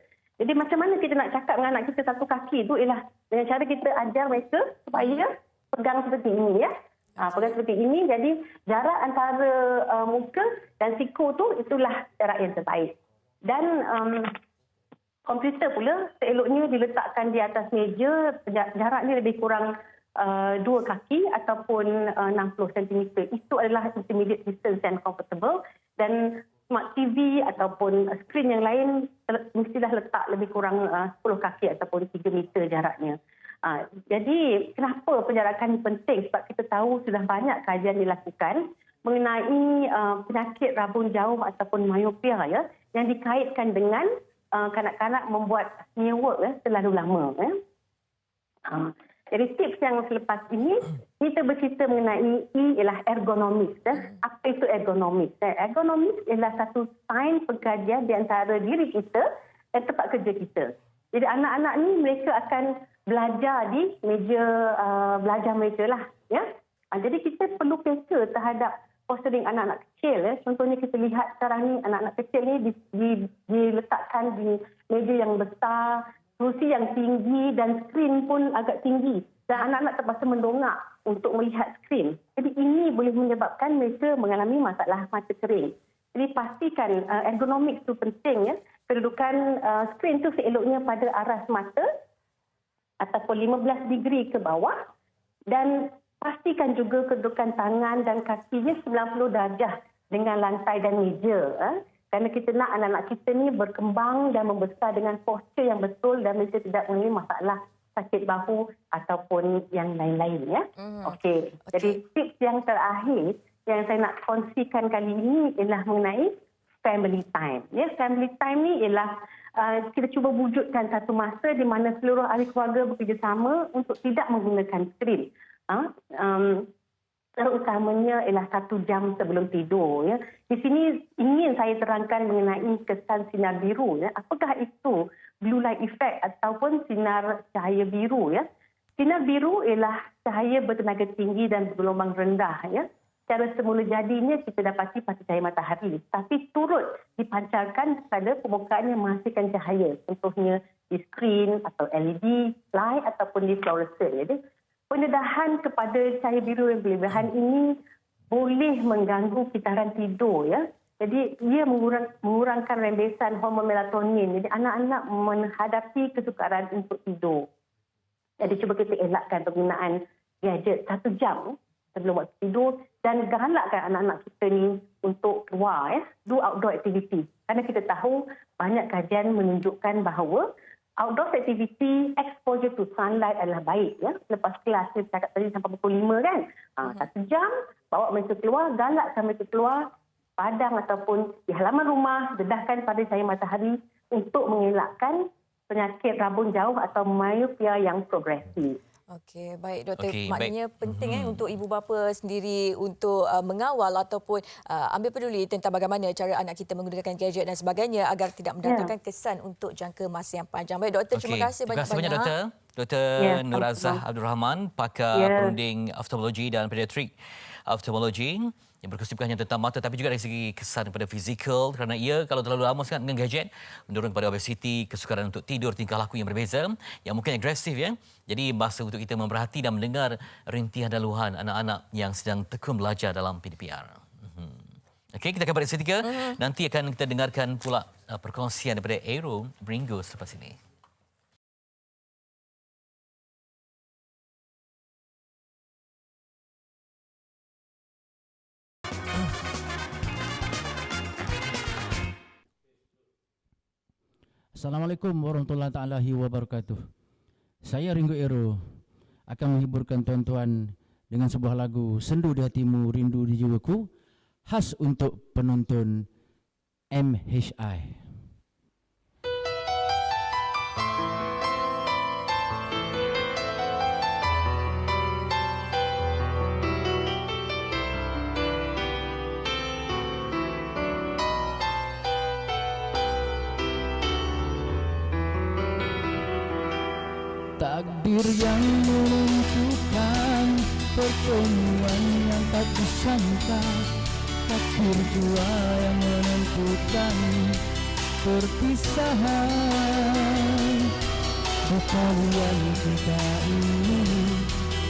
Jadi macam mana kita nak cakap dengan anak kita 1 kaki itu ialah dengan cara kita ajar mereka supaya pegang seperti ini. Ya. Pegang seperti ini, jadi jarak antara muka dan siku tu itulah jarak yang terbaik. Dan komputer pula seeloknya diletakkan di atas meja, jaraknya lebih kurang 2 kaki ataupun 60 cm. Itu adalah intermediate distance and comfortable. Dan smart TV ataupun skrin yang lain mestilah letak lebih kurang 10 kaki ataupun 3 meter jaraknya. Jadi kenapa penjarakan ini penting? Sebab kita tahu sudah banyak kajian dilakukan mengenai penyakit rabun jauh ataupun myopia ya, yang dikaitkan dengan kanak-kanak membuat near work terlalu lama. Jadi tips yang selepas ini, kita bercerita mengenai ialah ergonomik. Apa itu ergonomik? Ergonomik ialah satu sains pengkajian di antara diri kita dan tempat kerja kita. Jadi anak-anak ni mereka akan belajar di meja belajar mereka lah. Ya? Jadi kita perlu peka terhadap posturing anak-anak kecil. Ya? Contohnya kita lihat sekarang ni anak-anak kecil ni diletakkan di meja yang besar, kursi yang tinggi dan skrin pun agak tinggi. Dan anak-anak terpaksa mendongak untuk melihat skrin. Jadi ini boleh menyebabkan mereka mengalami masalah mata kering. Jadi pastikan ergonomik itu penting. Ya. Kedudukan skrin itu seeloknya pada aras mata ataupun 15 degree ke bawah. Dan pastikan juga kedudukan tangan dan kakinya 90 darjah dengan lantai dan meja. Kerana kita nak anak-anak kita ni berkembang dan membesar dengan postur yang betul dan mereka tidak mengalami masalah sakit bahu ataupun yang lain-lain. Ya. Okey. Jadi tips yang terakhir yang saya nak kongsikan kali ini ialah mengenai family time. Ya, family time ni ialah kita cuba wujudkan satu masa di mana seluruh ahli keluarga bekerjasama untuk tidak menggunakan skrin. Terutamanya ialah 1 jam sebelum tidur. Ya. Di sini ingin saya terangkan mengenai kesan sinar biru. Ya. Apakah itu blue light effect ataupun sinar cahaya biru? Ya. Sinar biru ialah cahaya bertenaga tinggi dan bergelombang rendah. Ya. Cara semula jadinya kita dapati pada cahaya matahari. Tapi turut dipancarkan pada permukaan yang menghasilkan cahaya. Contohnya di skrin atau LED light ataupun di fluorescent. Jadi pendedahan kepada cahaya biru yang berlebihan ini boleh mengganggu kitaran tidur. Ya. Jadi ia mengurangkan rembesan hormon melatonin. Jadi anak-anak menghadapi kesukaran untuk tidur. Jadi cuba kita elakkan penggunaan gadget 1 jam sebelum waktu tidur dan galakkan anak-anak kita ni untuk keluar, do outdoor activity. Kerana kita tahu banyak kajian menunjukkan bahawa outdoor activity, exposure to sunlight adalah baik. Ya. Lepas kelas, saya cakap tadi sampai pukul 5 kan. 1 jam, bawa mereka keluar, galakkan mereka keluar padang ataupun di halaman rumah, dedahkan pada cahaya matahari untuk mengelakkan penyakit rabun jauh atau myopia yang progresif. Okey, baik Doktor. Okey, Maknanya penting untuk ibu bapa sendiri untuk mengawal ataupun ambil peduli tentang bagaimana cara anak kita menggunakan gadget dan sebagainya agar tidak mendatangkan kesan untuk jangka masa yang panjang. Baik Doktor, terima kasih banyak-banyak. Terima kasih banyak Doktor. Dr. Nur Azah Abdul Rahman, pakar perunding oftalmologi dan pediatrik oftalmologi yang berkesibukan hanya tentang mata tapi juga dari segi kesan pada fizikal, kerana ia kalau terlalu lama sangat dengan gadget mendorong kepada obesiti, kesukaran untuk tidur, tingkah laku yang berbeza yang mungkin agresif ya. Jadi masa untuk kita memerhati dan mendengar rintihan dan luahan anak-anak yang sedang tekun belajar dalam PDPR. Okey, kita akan balik seketika. Nanti akan kita dengarkan pula perkongsian daripada Aero Bringo selepas ini. Assalamualaikum warahmatullahi taalahi wabarakatuh. Saya Ringo Ero akan menghiburkan tuan-tuan dengan sebuah lagu Sendu di Hatimu, Rindu di Jiwaku, khas untuk penonton MHI. Takdir yang menentukan pertemuan yang tak disangka, takdir jua yang menentukan perpisahan. Kekalian kita ini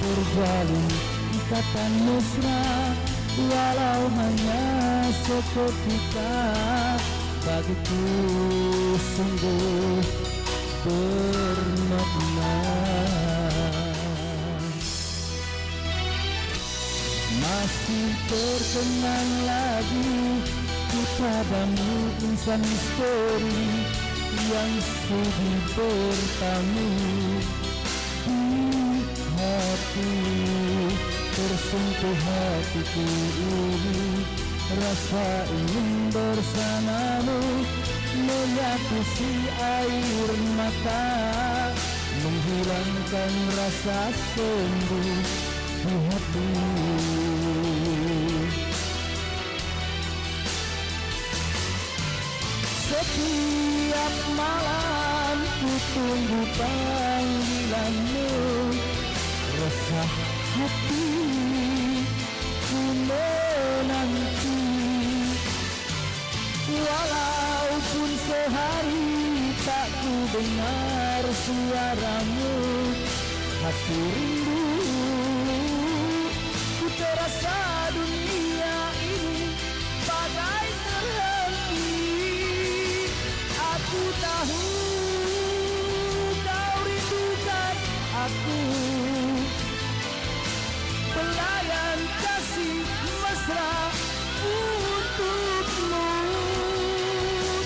terjalin ikatan mesra, walau hanya seketika, bagiku sungguh bermakna. Masih terkenang lagi kepadamu insan misteri yang sudi bertamu di hati. Tersentuh hatiku ini rasa ingin bersamamu, menyapu si air mata, menghilangkan rasa sendu di hati. Setiap malam ku tunggu panggilanmu, resah hati ku menanti. Walaupun sehari tak ku dengar suaramu, hati rindu ku terasa dunia ini bagai terhenti. Aku tahu kau rindukan aku, pelayan kasih mesra untukmu.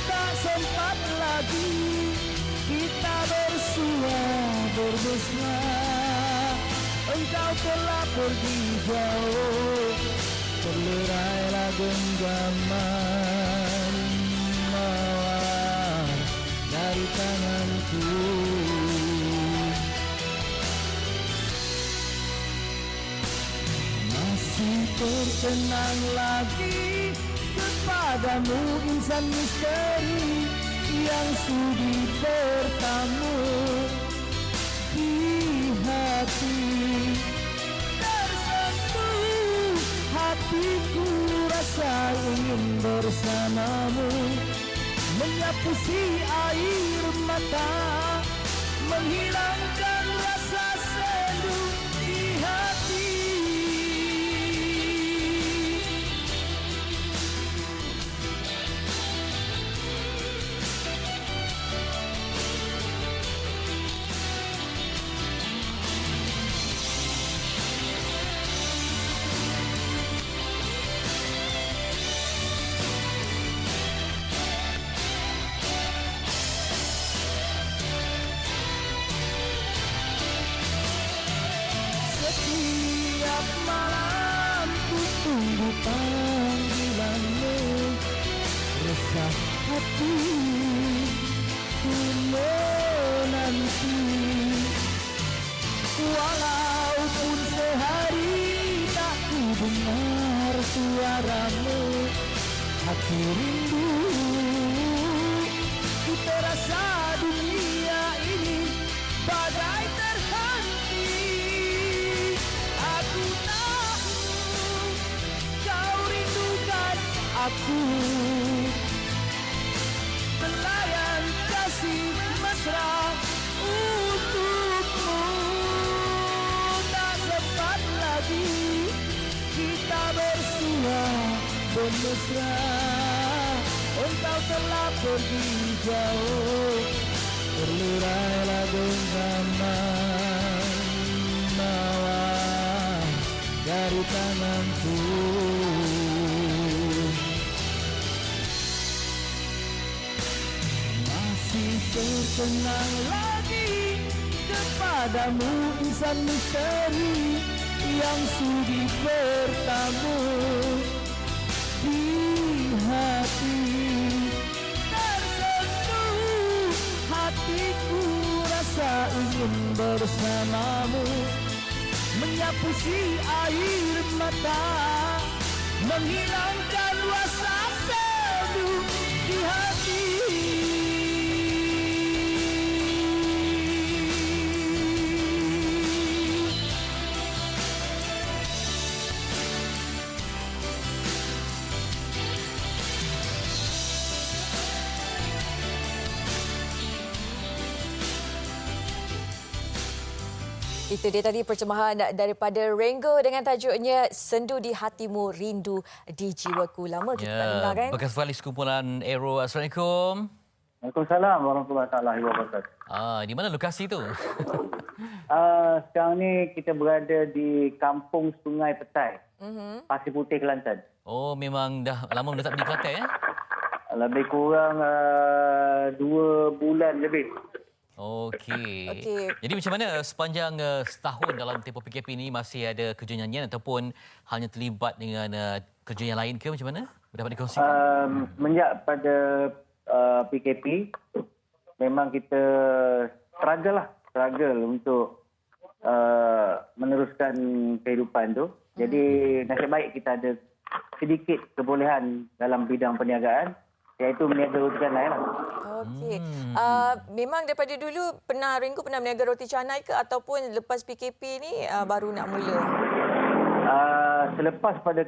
Tak sempat lagi kita bersua berbesar, engkau telah pergi jauh, terlerailah genggaman mawar dari tanganku. Masih terkenang lagi kepadamu insan misteri yang sudi bertamu di hati. Tersentuh hatiku rasa ingin bersamamu, menyapu si air mata, menghilangkan rasa sendu di hati. tunggu panggilanmu. Resah hati ku menanti, walaupun sehari tak ku dengar suaramu. Hati rindu, ku terasa dunia ini bagai terhenti. Aku tahu kau rindukan aku, melayan kasih mesra untukmu. Tak sempat lagi kita bersua bermesra, engkau telah pergi jauh, terlurailah genggaman mawar dari tanganku. Masih terkenang lagi kepadamu insan misteri yang sudi bertamu di hati. Tersentuh hatiku rasa ingin bersamamu, menyapu si air mata, menghilangkan rasa seduh di hati. Itu dia tadi persembahan daripada Renggo dengan tajuknya Sendu di Hatimu, Rindu di Jiwaku. Lama kita tak dengar kan? Bekas vokalis kumpulan Aero. Assalamualaikum. Waalaikumsalam warahmatullahi wabarakatuh. Di mana lokasi tu? Sekarang ni kita berada di Kampung Sungai Petai, Pasir Putih, Kelantan. Oh, memang dah lama menetap di Kelantan, ya? Lebih kurang 2 bulan lebih. Okey. Okey. Jadi macam mana sepanjang setahun dalam tempoh PKP ini, masih ada kerja nyanyian ataupun hanya terlibat dengan kerja yang lain ke, macam mana? Dapat dikongsikan? Semenjak pada PKP, memang kita struggle untuk meneruskan kehidupan tu. Jadi nasib baik kita ada sedikit kebolehan dalam bidang perniagaan, iaitu meniaga roti canai lah. Okey. Memang daripada dulu Renggo pernah meniaga roti canai ke, ataupun lepas PKP ni baru nak mula? Selepas pada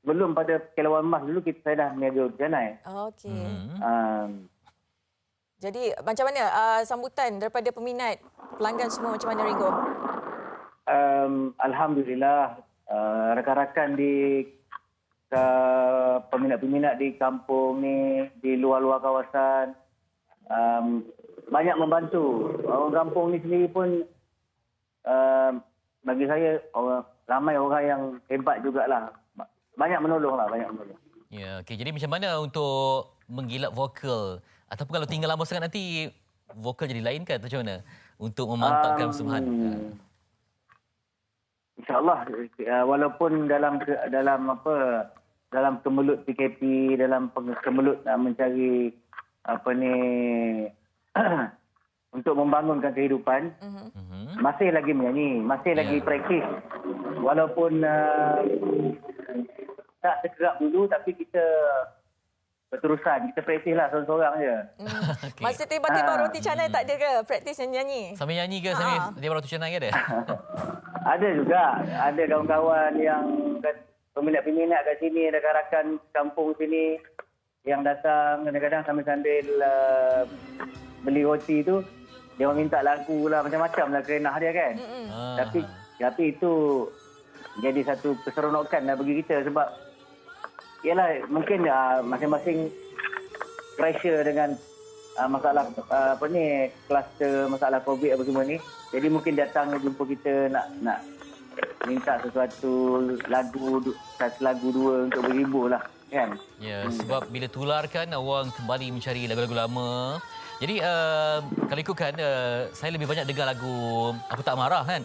belum pada Kelauan Emas dulu saya dah meniaga roti canai. Okey. Jadi macam mana sambutan daripada peminat, pelanggan semua, macam mana Renggo? Alhamdulillah, rakan-rakan di peminat-peminat di kampung ni, di luar-luar kawasan, banyak membantu. Orang kampung ni sendiri pun bagi saya ramai orang yang hebat jugalah. Banyak menolong. Ya, okey. Jadi macam mana untuk menggilap vokal? Ataupun kalau tinggal lama sangat nanti vokal jadi lain kan, atau macam mana untuk memantapkan persembahan? InsyaAllah, walaupun dalam kemelut PKP, dalam kemelut mencari untuk membangunkan kehidupan, masih lagi menyanyi, masih lagi praktis. Walaupun tak terkerap dulu, tapi kita berterusan, kita praktislah seorang-seorang je. Okay. Masa tiba-tiba roti canai tak ada ke praktis nyanyi? Sambil nyanyi ke, sambil tiba roti canai ke ada? Ada juga. Ada kawan-kawan yang peminat-peminat kat sini, rakan-rakan kampung sini yang datang kadang-kadang sambil-sambil beli roti tu, dia orang minta lagu lah, macam-macam lah kerenah dia kan. Tapi itu jadi satu keseronokan lah bagi kita, sebab yalah, mungkin masing-masing pressure dengan masalah kluster masalah COVID apa semua ni. Jadi mungkin datang jumpa kita nak minta sesuatu satu lagu dua untuk berhibur lah kan. Ya, sebab bila tularkan orang kembali mencari lagu-lagu lama. Jadi kalau ikutkan saya lebih banyak dengar lagu Aku Tak Marah kan.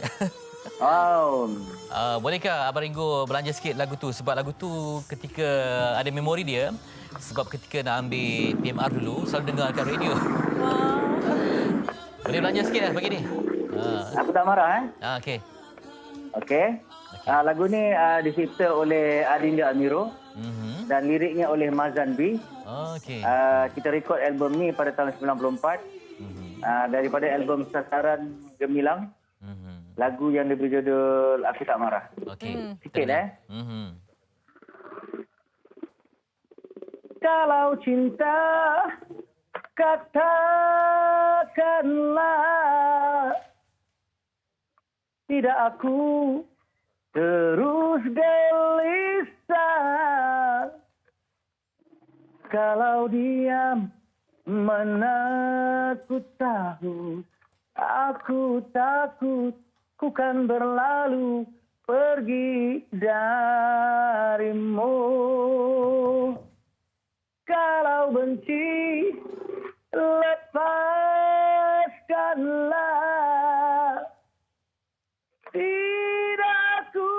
Bolehkah Abang Ringo belanja sikit lagu tu? Sebab lagu tu ketika ada memori dia. Sebab ketika nak ambil PMR dulu, selalu dengar kat radio. Boleh belanja sikit lah pagi ni? Aku tak marah Okey. Okey. Lagu ni dicipta oleh Adinda Amiro dan liriknya oleh Mazan B. Okey. Kita rekod album ni pada tahun 94. Daripada album Sasaran Gemilang. Lagu yang berjudul Aku Tak Marah. Okey. Sikit Kalau cinta katakanlah, tidak aku terus gelisah. Kalau diam mana ku tahu, aku takut ku kan berlalu pergi darimu. Kalau benci, lepaskanlah. Tidak, ku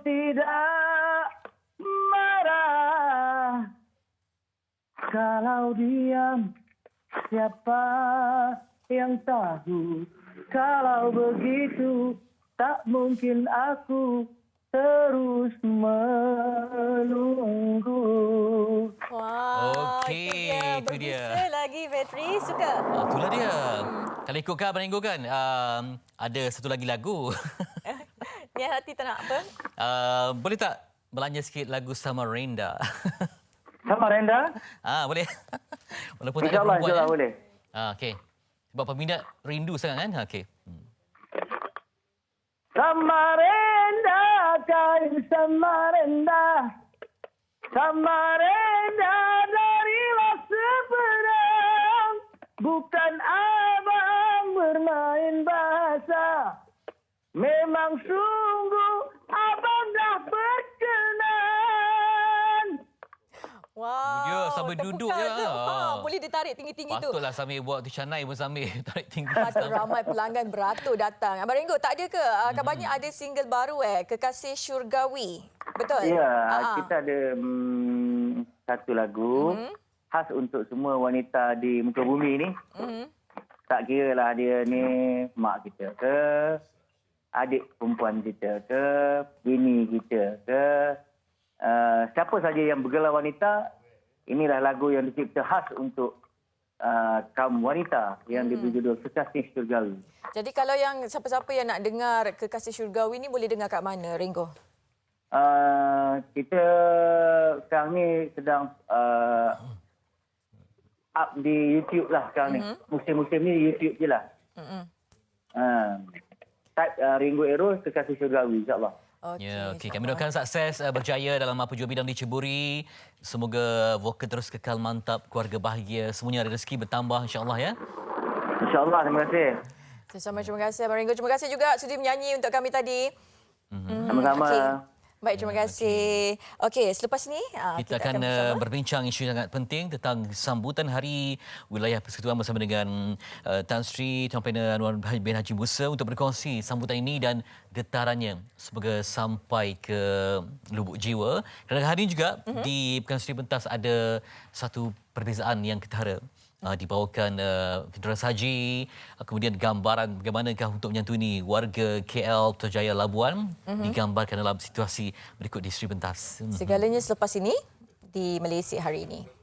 tidak marah. Kalau diam, siapa yang tahu? Kalau begitu, tak mungkin aku terus menunggu. Wah, Okey, itu dia. Bergisa lagi, Vetri. Suka? Itulah dia. Kalau ikutkan Abang Ringo kan, ada satu lagi lagu. Niat hati tak nak apa? Boleh tak belanja sikit lagu Samarinda? Samarinda? Boleh. Walaupun tak ada InsyaAllah, perempuan. insyaAllah boleh. Okey. Sebab peminat rindu sangat kan? Okey. Samarinda, kain Samarinda. Samarinda darilah sepedang. Bukan abang bermain bahasa. Memang sungguh abang dah berkenan. Wow. Dia sambil duduk je. Boleh ditarik tinggi-tinggi tu. Patutlah sambil buat tu canai pun sambil tarik tinggi. Patut ramai pelanggan beratur datang. Abang Ringo, tak ada ke? Kabarnya ada single baru Kekasih Syurgawi. Betul? Ya, kita ada satu lagu khas untuk semua wanita di muka bumi ni. Tak kira lah dia ni mak kita ke, adik perempuan kita ke, bini kita ke, siapa saja yang bergelar wanita, inilah lagu yang dicipta khas untuk kaum wanita yang diberi judul Kekasih Syurgawi. Jadi kalau yang siapa-siapa yang nak dengar Kekasih Syurgawi ni boleh dengar kat mana, Ringo? Kita sekarang ni sedang up di YouTube lah sekarang ni. Musim-musim ni YouTube je lah. Type Ringo Ero Kekasih Syurgawi, insyaAllah. Okey. Kami doakan sukses, berjaya dalam apa jua bidang diceburi. Semoga vokal terus kekal mantap, keluarga bahagia, semuanya ada rezeki bertambah insya-Allah ya. InsyaAllah, terima kasih. Sama-sama, terima kasih Abang Ringo. Terima kasih juga sudi menyanyi untuk kami tadi. Sama-sama. Okay. Baik, terima kasih. Okey, selepas ni kita akan berbincang isu yang sangat penting tentang sambutan Hari Wilayah Persekutuan bersama dengan Tan Sri Tuan Pena Anwar bin Haji Musa untuk berkongsi sambutan ini dan getarannya semoga sampai ke lubuk jiwa. Dan hari ini juga di Pekan Seri Pentas ada satu perbezaan yang ketara. Dibawakan Federasi Haji, kemudian gambaran bagaimanakah untuk menyantuni warga KL, Putrajaya, Labuan digambarkan dalam situasi berikut di Seri Pentas. Segalanya selepas ini di Malaysia hari ini.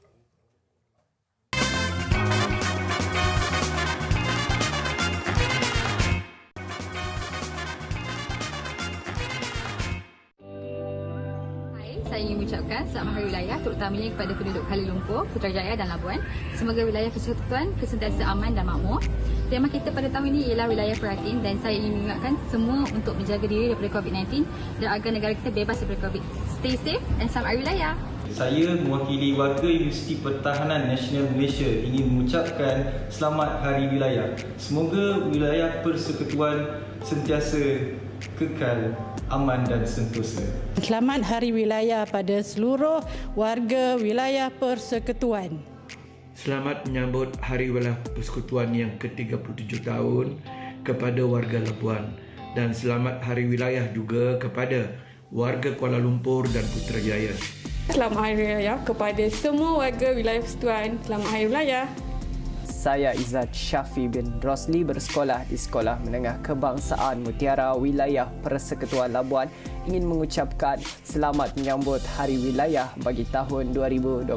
Saya ingin mengucapkan selamat Hari Wilayah terutamanya kepada penduduk Kuala Lumpur, Putrajaya dan Labuan. Semoga wilayah persekutuan sentiasa aman dan makmur. Tema kita pada tahun ini ialah Wilayah Prihatin dan saya ingin mengingatkan semua untuk menjaga diri daripada COVID-19 dan agar negara kita bebas daripada COVID. Stay safe dan selamat Hari Wilayah. Saya mewakili warga Universiti Pertahanan Nasional Malaysia ingin mengucapkan selamat Hari Wilayah. Semoga wilayah persekutuan sentiasa kekal, aman dan sentosa. Selamat Hari Wilayah pada seluruh warga wilayah persekutuan. Selamat menyambut Hari Wilayah Persekutuan yang ke-37 tahun kepada warga Labuan. dan selamat Hari Wilayah juga kepada warga Kuala Lumpur dan Putrajaya. Selamat Hari Raya kepada semua warga wilayah Persekutuan. Selamat Hari Wilayah. Saya Izzat Syafi bin Rosli bersekolah di Sekolah Menengah Kebangsaan Mutiara Wilayah Persekutuan Labuan ingin mengucapkan selamat menyambut Hari Wilayah bagi tahun 2021.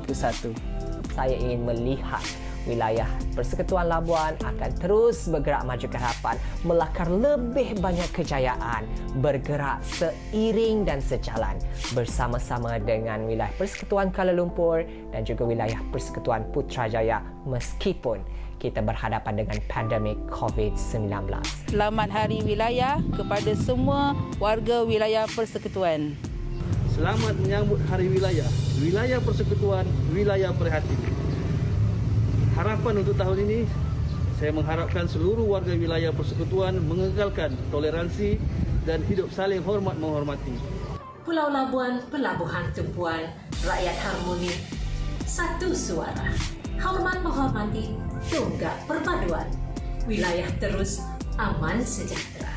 Saya ingin melihat wilayah Persekutuan Labuan akan terus bergerak maju ke hadapan, melakar lebih banyak kejayaan, bergerak seiring dan sejalan bersama-sama dengan wilayah Persekutuan Kuala Lumpur dan juga wilayah Persekutuan Putrajaya meskipun kita berhadapan dengan pandemik COVID-19. Selamat Hari Wilayah kepada semua warga wilayah Persekutuan. Selamat menyambut Hari Wilayah, wilayah Persekutuan, wilayah prihatin. Harapan untuk tahun ini, saya mengharapkan seluruh warga wilayah Persekutuan mengekalkan toleransi dan hidup saling hormat menghormati. Pulau Labuan, pelabuhan tumpuan, rakyat harmoni, satu suara. Hormat menghormati, tonggak perpaduan. Wilayah terus aman sejahtera.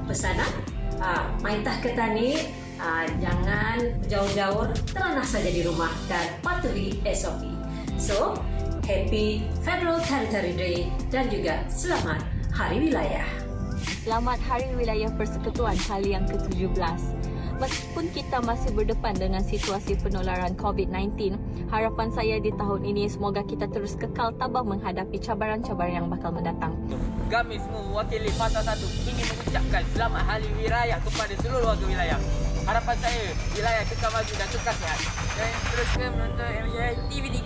Pesanan, maitah ketani, jangan jauh-jauh, teranah saja di rumah dan patuhi SOP. So, Happy Federal Territory Day dan juga selamat Hari Wilayah. Selamat Hari Wilayah Persekutuan kali yang ke-17. Meskipun kita masih berdepan dengan situasi penularan COVID-19, harapan saya di tahun ini semoga kita terus kekal tabah menghadapi cabaran-cabaran yang bakal mendatang. Kami semua mewakili Fasa 1 ingin mengucapkan selamat Hari Wilayah kepada seluruh warga wilayah. Harapan saya, wilayah kekal maju dan kekal sihat. Dan teruskan menonton MCI TV3.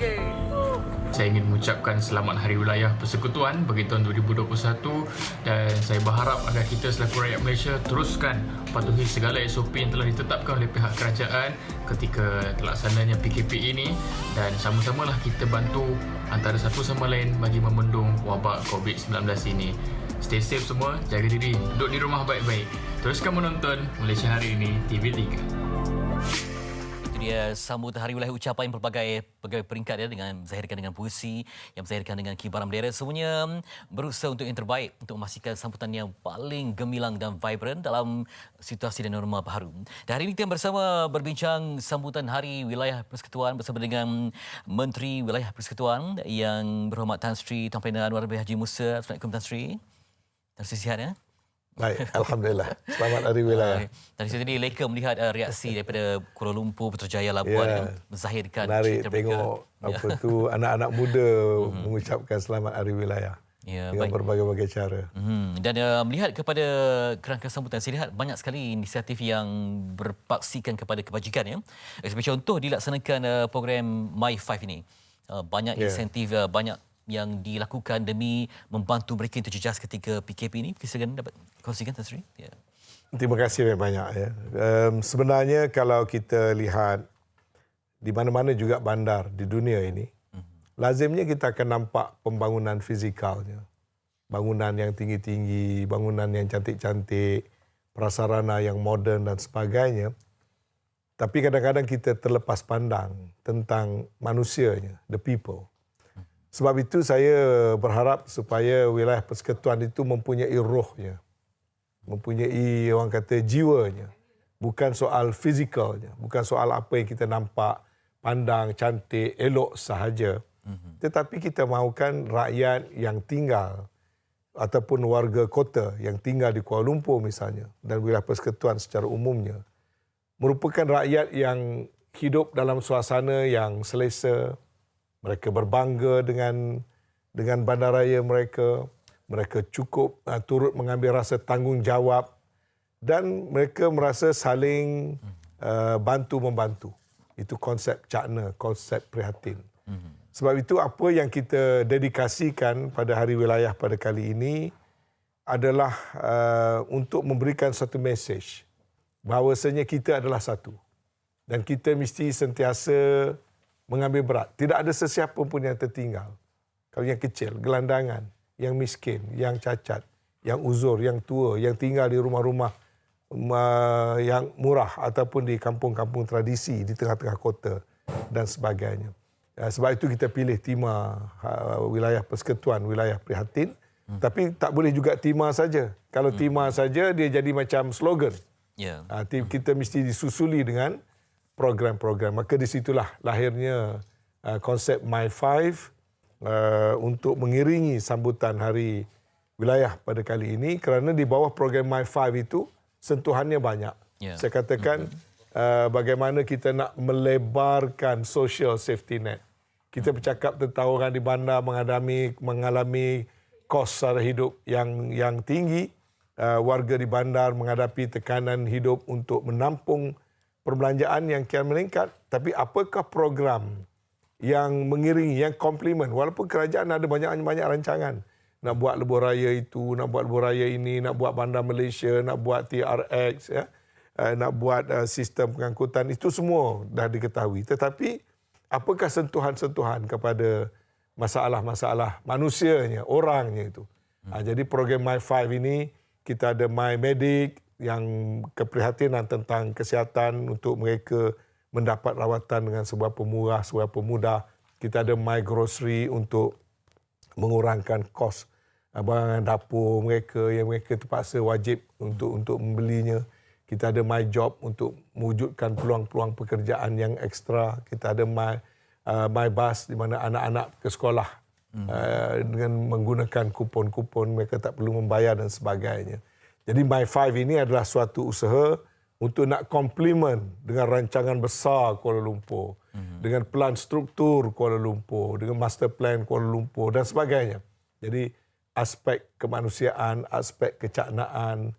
Saya ingin mengucapkan selamat Hari Wilayah Persekutuan bagi tahun 2021 dan saya berharap agar kita selaku rakyat Malaysia teruskan patuhi segala SOP yang telah ditetapkan oleh pihak kerajaan ketika terlaksananya PKP ini dan sama-samalah kita bantu antara satu sama lain bagi membendung wabak COVID-19 ini. Stay safe semua, jaga diri, duduk di rumah baik-baik. Teruskan menonton Malaysia Hari Ini TV3. Dia sambutan Hari Wilayah ucapan pelbagai peringkat ya, dengan zahirkan dengan puisi, yang zahirkan dengan kibaran bendera, semuanya berusaha untuk yang terbaik untuk memastikan sambutan yang paling gemilang dan vibrant dalam situasi dan norma baru. Dan hari ini kita bersama berbincang sambutan Hari Wilayah Persekutuan bersama dengan Menteri Wilayah Persekutuan yang berhormat Tan Sri Tuan Perdana Anwar bin Haji Musa. Assalamualaikum Tan Sri. Tan Sri sihat ya? Baik, Alhamdulillah. Selamat Hari Wilayah. Tadi saya tadi leka melihat reaksi daripada Kuala Lumpur, Putrajaya, Labuan yang menzahirkan. Menarik tengok apa tu anak-anak muda mengucapkan selamat Hari Wilayah dengan berbagai-bagai cara. Dan melihat kepada kerangka sambutan, saya lihat banyak sekali inisiatif yang berpaksikan kepada kebajikan. Ya. Sebagai contoh, dilaksanakan program My5 ini. Banyak insentif, banyak yang dilakukan demi membantu mereka untuk jejas ketika PKP ini. Silakan dapat kongsikan, Tan Sri. Ya. Terima kasih banyak. Ya. Sebenarnya kalau kita lihat di mana-mana juga bandar di dunia ini, lazimnya kita akan nampak pembangunan fizikalnya. Bangunan yang tinggi-tinggi, bangunan yang cantik-cantik, prasarana yang moden dan sebagainya. Tapi kadang-kadang kita terlepas pandang tentang manusianya, the people. Sebab itu saya berharap supaya wilayah persekutuan itu mempunyai rohnya. Mempunyai orang kata jiwanya. Bukan soal fizikalnya. Bukan soal apa yang kita nampak, pandang, cantik, elok sahaja. Tetapi kita mahukan rakyat yang tinggal ataupun warga kota yang tinggal di Kuala Lumpur misalnya dan wilayah persekutuan secara umumnya merupakan rakyat yang hidup dalam suasana yang selesa. Mereka berbangga dengan bandaraya mereka. Mereka cukup turut mengambil rasa tanggungjawab dan mereka merasa saling bantu-membantu. Itu konsep cakna, konsep prihatin. Sebab itu apa yang kita dedikasikan pada Hari Wilayah pada kali ini adalah untuk memberikan satu mesej bahawasanya kita adalah satu. Dan kita mesti sentiasa mengambil berat. Tidak ada sesiapa pun yang tertinggal. Kalau yang kecil, gelandangan, yang miskin, yang cacat, yang uzur, yang tua, yang tinggal di rumah-rumah yang murah ataupun di kampung-kampung tradisi di tengah-tengah kota dan sebagainya. Sebab itu kita pilih tema wilayah persekutuan, wilayah prihatin Tapi tak boleh juga timah saja. Kalau timah saja dia jadi macam slogan. Ya. Kita mesti disusuli dengan program-program. Maka di situlah lahirnya konsep My5 untuk mengiringi sambutan Hari Wilayah pada kali ini, kerana di bawah program My5 itu sentuhannya banyak. Ya. Saya katakan bagaimana kita nak melebarkan social safety net. Kita bercakap tentang orang di bandar mengalami kos sara hidup yang tinggi, warga di bandar menghadapi tekanan hidup untuk menampung perbelanjaan yang kian meningkat. Tapi apakah program yang mengiringi, yang komplement? Walaupun kerajaan ada banyak rancangan. Nak buat lebuh raya itu, nak buat lebuh raya ini, nak buat bandar Malaysia, nak buat TRX, nak buat sistem pengangkutan. Itu semua dah diketahui. Tetapi apakah sentuhan-sentuhan kepada masalah-masalah manusianya, orangnya itu. Jadi program My5 ini, kita ada My Medic yang keprihatinan tentang kesihatan untuk mereka mendapat rawatan dengan seberapa murah, seberapa mudah. Kita ada My Grocery untuk mengurangkan kos barangan dapur mereka yang mereka terpaksa wajib untuk membelinya. Kita ada My Job untuk mewujudkan peluang-peluang pekerjaan yang ekstra. Kita ada My Bus di mana anak-anak ke sekolah dengan menggunakan kupon-kupon, mereka tak perlu membayar dan sebagainya. Jadi My5 ini adalah suatu usaha untuk nak komplement dengan rancangan besar Kuala Lumpur, dengan plan struktur Kuala Lumpur, dengan master plan Kuala Lumpur dan sebagainya. Jadi aspek kemanusiaan, aspek kecaknaan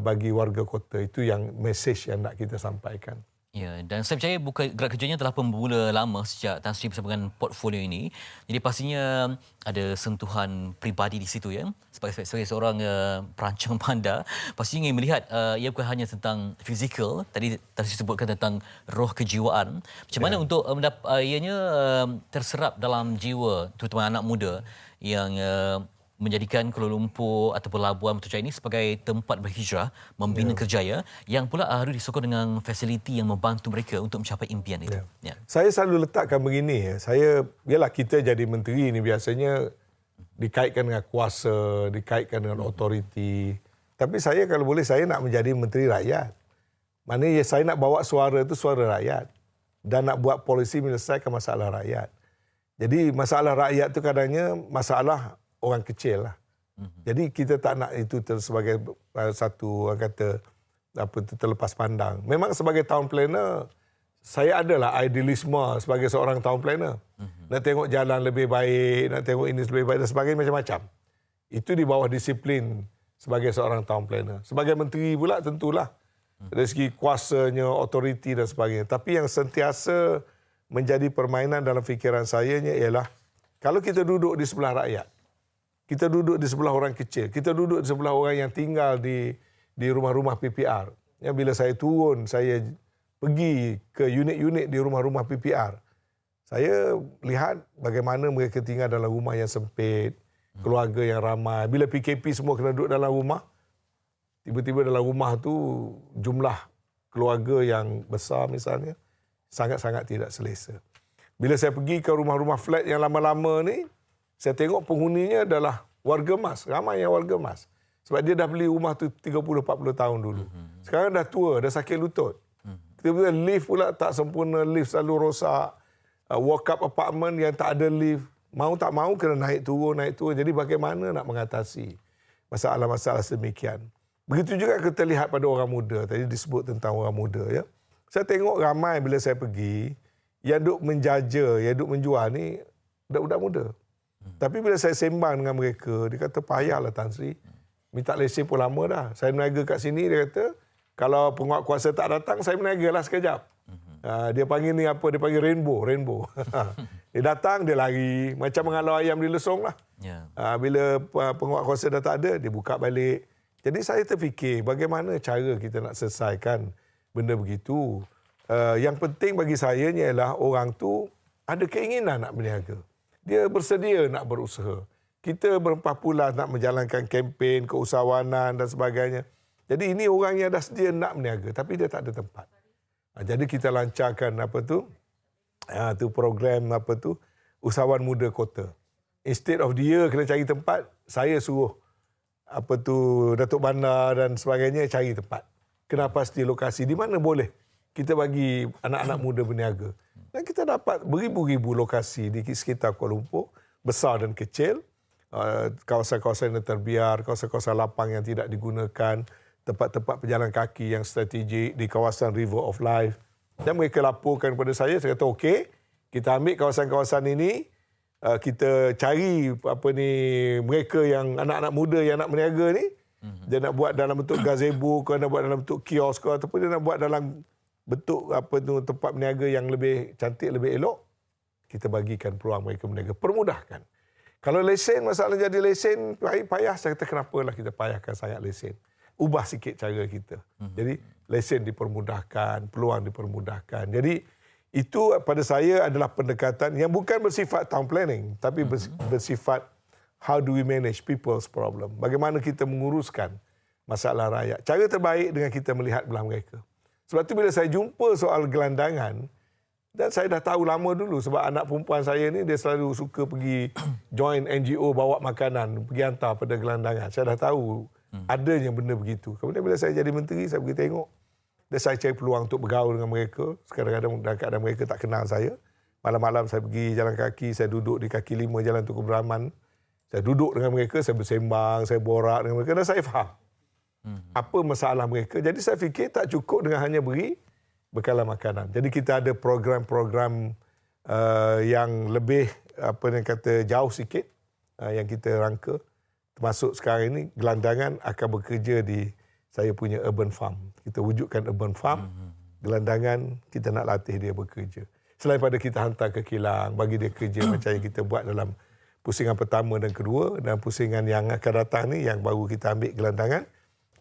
bagi warga kota, itu yang mesej yang nak kita sampaikan. Ya, dan saya percaya gerak kerjanya telah pun bermula lama sejak Tan Sri bersama dengan portfolio ini. Jadi pastinya ada sentuhan peribadi di situ ya. Sebagai seorang perancang bandar, pastinya ingin melihat ia bukan hanya tentang fizikal, tadi disebutkan tentang roh kejiwaan. Macam mana untuk ianya terserap dalam jiwa terutama anak muda yang menjadikan Kuala Lumpur ataupun Labuan Putrajaya ini sebagai tempat berhijrah, membina kerjaya yang pula harus disokong dengan fasiliti yang membantu mereka untuk mencapai impian itu. Ya. Saya selalu letakkan begini, yalah kita jadi menteri ni biasanya dikaitkan dengan kuasa, dikaitkan dengan otoriti. Tapi saya kalau boleh, saya nak menjadi menteri rakyat. Maknanya saya nak bawa suara itu suara rakyat dan nak buat polisi menyelesaikan masalah rakyat. Jadi masalah rakyat itu kadangnya masalah orang kecil lah. Jadi kita tak nak itu sebagai satu terlepas pandang. Memang sebagai town planner, saya adalah idealisme sebagai seorang town planner. Nak tengok jalan lebih baik, nak tengok ini lebih baik dan sebagainya macam-macam. Itu di bawah disiplin sebagai seorang town planner. Sebagai menteri pula tentulah dari segi kuasanya, otoriti dan sebagainya. Tapi yang sentiasa menjadi permainan dalam fikiran saya ialah kalau kita duduk di sebelah rakyat, kita duduk di sebelah orang kecil, kita duduk di sebelah orang yang tinggal di rumah-rumah PPR. Ya, bila saya turun, saya pergi ke unit-unit di rumah-rumah PPR. Saya lihat bagaimana mereka tinggal dalam rumah yang sempit, keluarga yang ramai. Bila PKP semua kena duduk dalam rumah, tiba-tiba dalam rumah tu jumlah keluarga yang besar misalnya, sangat-sangat tidak selesa. Bila saya pergi ke rumah-rumah flat yang lama-lama ni, saya tengok penghuninya adalah warga emas. Ramai yang warga emas. Sebab dia dah beli rumah tu 30-40 tahun dulu. Sekarang dah tua, dah sakit lutut. Tiba-tiba lift pula tak sempurna, lift selalu rosak. Walk-up apartment yang tak ada lift. Mau tak mau kena naik turun. Jadi bagaimana nak mengatasi masalah-masalah sedemikian. Begitu juga kita lihat pada orang muda. Tadi disebut tentang orang muda. Ya. Saya tengok ramai bila saya pergi, yang duk menjaja, yang duk menjual ni, budak-budak muda. Tapi bila saya sembang dengan mereka, dia kata, payahlah Tan Sri. Minta lesen pun lama dah. Saya meniaga kat sini, dia kata, kalau penguat kuasa tak datang, saya meniagalah sekejap. Dia panggil ni apa? Dia panggil rainbow. Dia datang, dia lari. Macam mengalau ayam di lesung lah. Bila penguat kuasa dah tak ada, dia buka balik. Jadi saya terfikir, bagaimana cara kita nak selesaikan benda begitu. Yang penting bagi saya ialah orang tu ada keinginan nak berniaga. Dia bersedia nak berusaha. Kita berempah pula nak menjalankan kempen, keusahawanan dan sebagainya. Jadi ini orang yang dah sedia nak berniaga tapi dia tak ada tempat. Jadi kita lancarkan program usahawan muda kota. instead of dia kena cari tempat, saya suruh Datuk Bandar dan sebagainya cari tempat. Kena pasti lokasi di mana boleh kita bagi anak-anak muda berniaga. Dan kita dapat beribu-ribu lokasi di sekitar Kuala Lumpur, besar dan kecil, kawasan-kawasan yang terbiar, kawasan-kawasan lapang yang tidak digunakan, tempat-tempat pejalan kaki yang strategik di kawasan River of Life. Dan mereka laporkan kepada saya kata okey, kita ambil kawasan-kawasan ini, kita cari mereka yang anak-anak muda yang nak berniaga ni, dia nak buat dalam bentuk gazebo ke, nak buat dalam bentuk kios ke, ataupun dia nak buat dalam bentuk tempat berniaga yang lebih cantik, lebih elok, kita bagikan peluang mereka berniaga, permudahkan. Kalau lesen, masalah jadi lesen payah, saya kata kenapalah kita payahkan sangat lesen. Ubah sikit cara kita. Jadi lesen dipermudahkan, peluang dipermudahkan. Jadi itu pada saya adalah pendekatan yang bukan bersifat town planning, tapi bersifat how do we manage people's problem. Bagaimana kita menguruskan masalah rakyat. Cara terbaik dengan kita melihat belah mereka. Sebab tu bila saya jumpa soal gelandangan, dan saya dah tahu lama dulu sebab anak perempuan saya ni dia selalu suka pergi join NGO bawa makanan, pergi hantar pada gelandangan. Saya dah tahu adanya benda begitu. Kemudian bila saya jadi menteri, saya pergi tengok. Dan saya cari peluang untuk bergaul dengan mereka. Kadang-kadang dalam keadaan mereka tak kenal saya. Malam-malam saya pergi jalan kaki, saya duduk di kaki 5 Jalan Tunku Beraman. Saya duduk dengan mereka, saya bersembang, saya borak dengan mereka dan saya faham apa masalah mereka. Jadi saya fikir tak cukup dengan hanya beri bekalan makanan. Jadi kita ada program-program yang lebih jauh sikit yang kita rangka. Termasuk sekarang ini gelandangan akan bekerja di saya punya urban farm. Kita wujudkan urban farm, gelandangan kita nak latih dia bekerja. Selain pada kita hantar ke kilang, bagi dia kerja macam yang kita buat dalam pusingan pertama dan kedua, dan pusingan yang akan datang ni yang baru kita ambil gelandangan,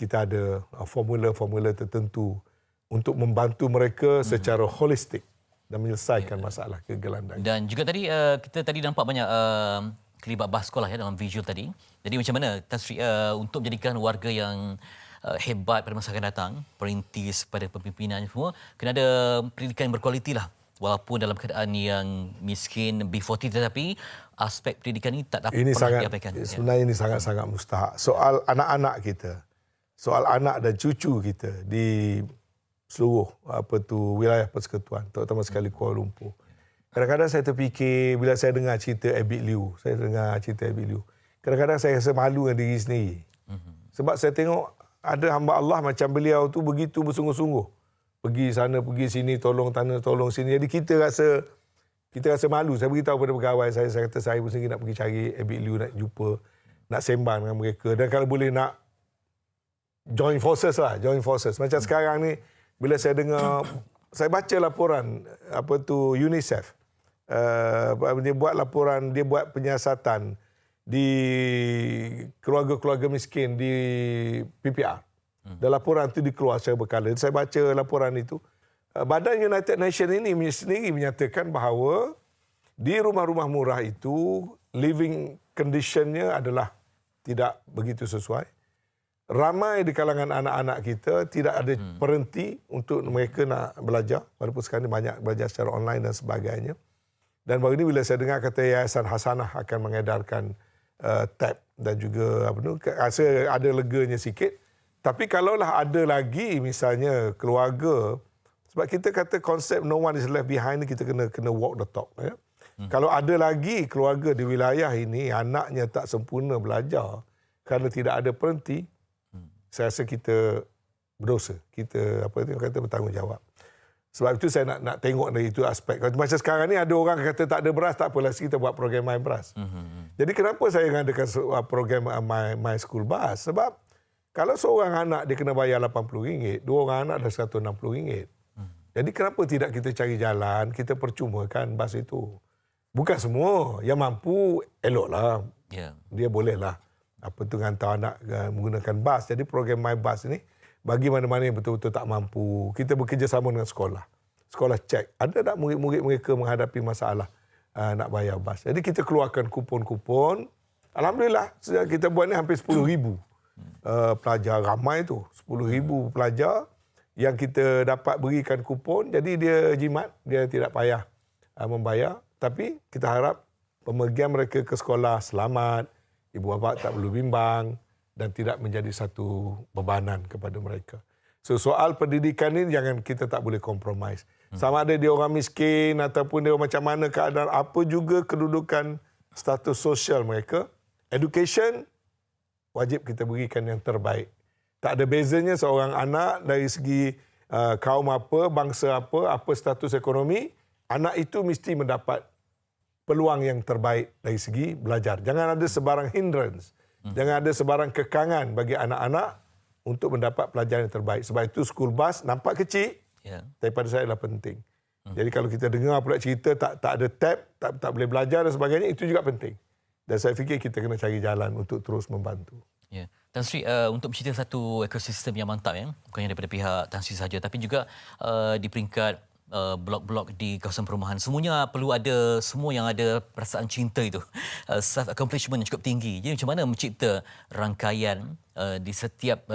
kita ada formula-formula tertentu untuk membantu mereka secara holistik dan menyelesaikan masalah kegelandangan. Dan juga tadi kita tadi nampak banyak kelibat bahas sekolah ya dalam visual tadi. Jadi macam mana Tan Sri untuk menjadikan warga yang hebat pada masa akan datang, perintis pada pepimpinan semua, kena ada pendidikan yang berkualiti lah. Walaupun dalam keadaan yang miskin, B40, tetapi aspek pendidikan ini tak dapat diabaikan. Sebenarnya ini sangat-sangat mustahak. Soal anak-anak kita, soal anak dan cucu kita di seluruh wilayah persekutuan, terutama sekali Kuala Lumpur. Kadang-kadang saya terfikir bila saya dengar cerita Abid Liu, kadang-kadang saya rasa malu dengan diri sendiri. Sebab saya tengok ada hamba Allah macam beliau tu begitu bersungguh-sungguh. Pergi sana, pergi sini, tolong tanah, tolong sini. Jadi kita rasa malu. Saya beritahu pada pegawai saya kata saya pun sendiri nak pergi cari Abid Liu, nak jumpa, nak sembang dengan mereka. Dan kalau boleh nak join forces. Macam sekarang ni, bila saya dengar, saya baca laporan UNICEF. Dia buat laporan, dia buat penyiasatan di keluarga-keluarga miskin di PPR. Dan laporan itu dikeluar secara berkala. Saya baca laporan itu. Badan United Nations ini sendiri menyatakan bahawa di rumah-rumah murah itu living conditionnya adalah tidak begitu sesuai. Ramai di kalangan anak-anak kita tidak ada berhenti untuk mereka nak belajar. Walaupun sekarang ini banyak belajar secara online dan sebagainya. Dan baru ini bila saya dengar kata Yayasan Hasanah akan mengedarkan tab dan juga rasa ada leganya sikit. Tapi kalaulah ada lagi misalnya keluarga, sebab kita kata konsep no one is left behind ni kita kena walk the talk. Ya? Kalau ada lagi keluarga di wilayah ini anaknya tak sempurna belajar kerana tidak ada berhenti, saya rasa kita berdosa. Kita bertanggungjawab. Sebab itu saya nak tengok dari itu aspek. Macam sekarang ni ada orang kata tak ada beras, tak apalah kita buat program My Beras. Jadi kenapa saya mengadakan program My School Bus? Sebab kalau seorang anak dia kena bayar RM80, dua orang anak dah RM160. Jadi kenapa tidak kita cari jalan, kita percumakan bas itu. Bukan semua yang mampu eloklah. Dia bolehlah hantar anak menggunakan bas. Jadi program My Bus ni bagi mana-mana yang betul-betul tak mampu, kita bekerjasama dengan sekolah. Sekolah cek ada tak murid-murid mereka menghadapi masalah nak bayar bas. Jadi kita keluarkan kupon-kupon. Alhamdulillah kita buat ni hampir 10,000 pelajar, ramai tu 10,000 pelajar yang kita dapat berikan kupon. Jadi dia jimat, dia tidak payah membayar. Tapi kita harap pemergian mereka ke sekolah selamat, ibu bapa tak perlu bimbang dan tidak menjadi satu bebanan kepada mereka. So soal pendidikan ni jangan kita tak boleh compromise. Sama ada dia orang miskin ataupun dia macam mana keadaan, apa juga kedudukan status sosial mereka, education wajib kita berikan yang terbaik. Tak ada bezanya seorang anak dari segi kaum apa, bangsa apa status ekonomi, anak itu mesti mendapat peluang yang terbaik dari segi belajar. Jangan ada sebarang hindrance. Jangan ada sebarang kekangan bagi anak-anak untuk mendapat pelajaran yang terbaik. Sebab itu school bus nampak kecil, daripada saya adalah penting. Jadi kalau kita dengar pula cerita tak ada tab, tak boleh belajar dan sebagainya, itu juga penting. Dan saya fikir kita kena cari jalan untuk terus membantu. Ya. Tan Sri, untuk menciptakan satu ekosistem yang mantap, bukannya daripada pihak Tan Sri sahaja, tapi juga di peringkat blok-blok di kawasan perumahan, semuanya perlu ada semua yang ada perasaan cinta itu, self accomplishment yang cukup tinggi. Jadi macam mana mencipta rangkaian di setiap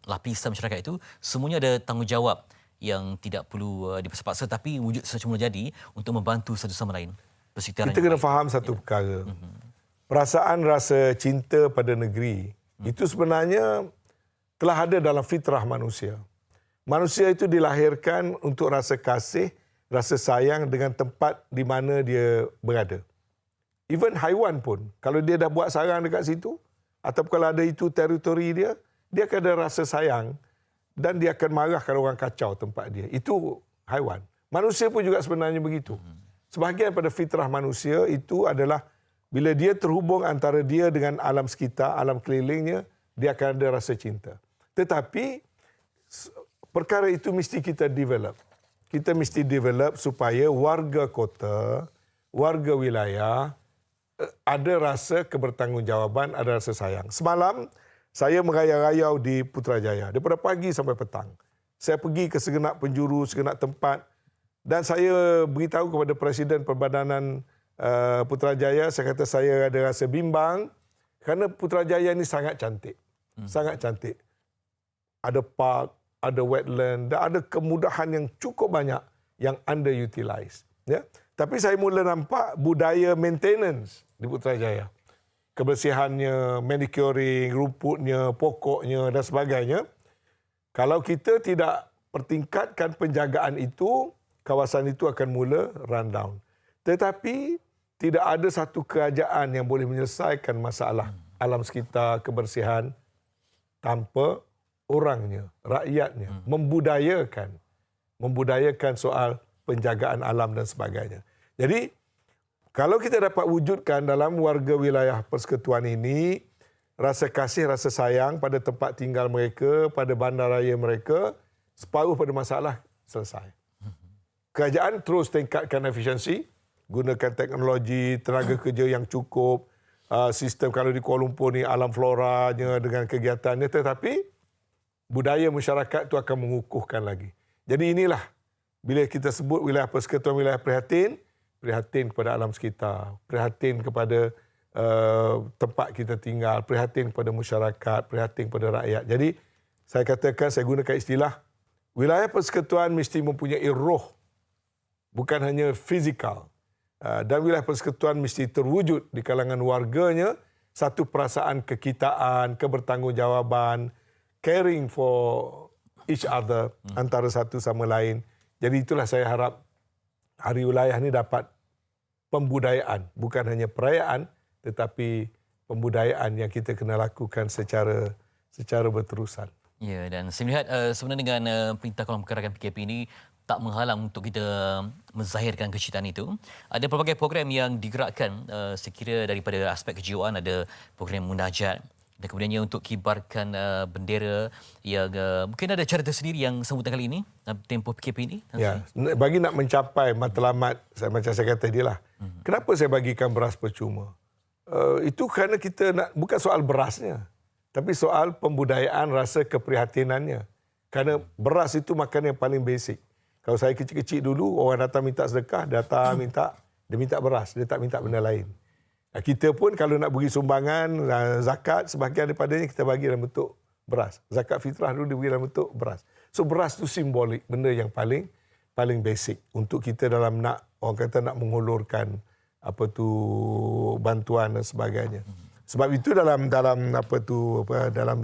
lapisan masyarakat itu, semuanya ada tanggungjawab yang tidak perlu dipaksa tapi wujud semula jadi untuk membantu satu sama lain. Kita kena faham satu perkara. Perasaan rasa cinta pada negeri itu sebenarnya telah ada dalam fitrah manusia. Manusia itu dilahirkan untuk rasa kasih, rasa sayang dengan tempat di mana dia berada. Even haiwan pun, kalau dia dah buat sarang dekat situ, ataupun kalau ada itu teritori dia, dia akan ada rasa sayang dan dia akan marah kalau orang kacau tempat dia. Itu haiwan. Manusia pun juga sebenarnya begitu. Sebahagian pada fitrah manusia itu adalah bila dia terhubung antara dia dengan alam sekitar, alam kelilingnya, dia akan ada rasa cinta. Tetapi perkara itu mesti kita develop. Kita mesti develop supaya warga kota, warga wilayah ada rasa kebertanggungjawaban, ada rasa sayang. Semalam saya merayau-rayau di Putrajaya daripada pagi sampai petang. Saya pergi ke segenap penjuru, segenap tempat dan saya beritahu kepada Presiden Perbadanan Putrajaya, saya kata saya ada rasa bimbang kerana Putrajaya ini sangat cantik. Sangat cantik. Ada park, ada wetland dan ada kemudahan yang cukup banyak yang underutilized. Ya? Tapi saya mula nampak budaya maintenance di Putrajaya. Kebersihannya, manicuring, rumputnya, pokoknya dan sebagainya. Kalau kita tidak pertingkatkan penjagaan itu, kawasan itu akan mula rundown. Tetapi tidak ada satu kerajaan yang boleh menyelesaikan masalah alam sekitar, kebersihan tanpa orangnya, rakyatnya, membudayakan soal penjagaan alam dan sebagainya. Jadi, kalau kita dapat wujudkan dalam warga wilayah persekutuan ini, rasa kasih, rasa sayang pada tempat tinggal mereka, pada bandaraya mereka, separuh pada masalah selesai. Kerajaan terus tingkatkan efisiensi, gunakan teknologi, tenaga kerja yang cukup, sistem kalau di Kuala Lumpur ni alam floranya dengan kegiatannya, tetapi budaya masyarakat itu akan mengukuhkan lagi. Jadi inilah, bila kita sebut wilayah persekutuan, wilayah prihatin kepada alam sekitar, prihatin kepada tempat kita tinggal, prihatin kepada masyarakat, prihatin kepada rakyat. Jadi, saya katakan, saya gunakan istilah, wilayah persekutuan mesti mempunyai roh, bukan hanya fizikal. Dan wilayah persekutuan mesti terwujud di kalangan warganya, satu perasaan kekitaan, kebertanggungjawaban, caring for each other antara satu sama lain. Jadi itulah saya harap Hari Wilayah ini dapat pembudayaan, bukan hanya perayaan tetapi pembudayaan yang kita kena lakukan secara berterusan. Ya, dan saya melihat sebenarnya dengan Perintah Kawalan Pergerakan PKP ini tak menghalang untuk kita menzahirkan kecintaan itu. Ada pelbagai program yang digerakkan sekira daripada aspek kejiwaan, ada program munajat dan kemudiannya untuk kibarkan bendera yang mungkin ada cara tersendiri yang sambutan kali ini dalam tempoh PKP ini. Ya, bagi nak mencapai matlamat, macam saya kata dia lah. Kenapa saya bagikan beras percuma? Itu kerana kita nak, bukan soal berasnya, tapi soal pembudayaan rasa keprihatinannya. Kerana beras itu makanan yang paling basic. Kalau saya kecil-kecil dulu, orang datang minta sedekah, dia minta beras, dia tak minta benda lain. Kita pun kalau nak beri sumbangan, zakat, sebahagian daripadanya kita bagi dalam bentuk beras. Zakat fitrah dulu diberi dalam bentuk beras. So beras itu simbolik, benda yang paling basic untuk kita dalam nak, orang kata nak menghulurkan bantuan dan sebagainya. Sebab itu dalam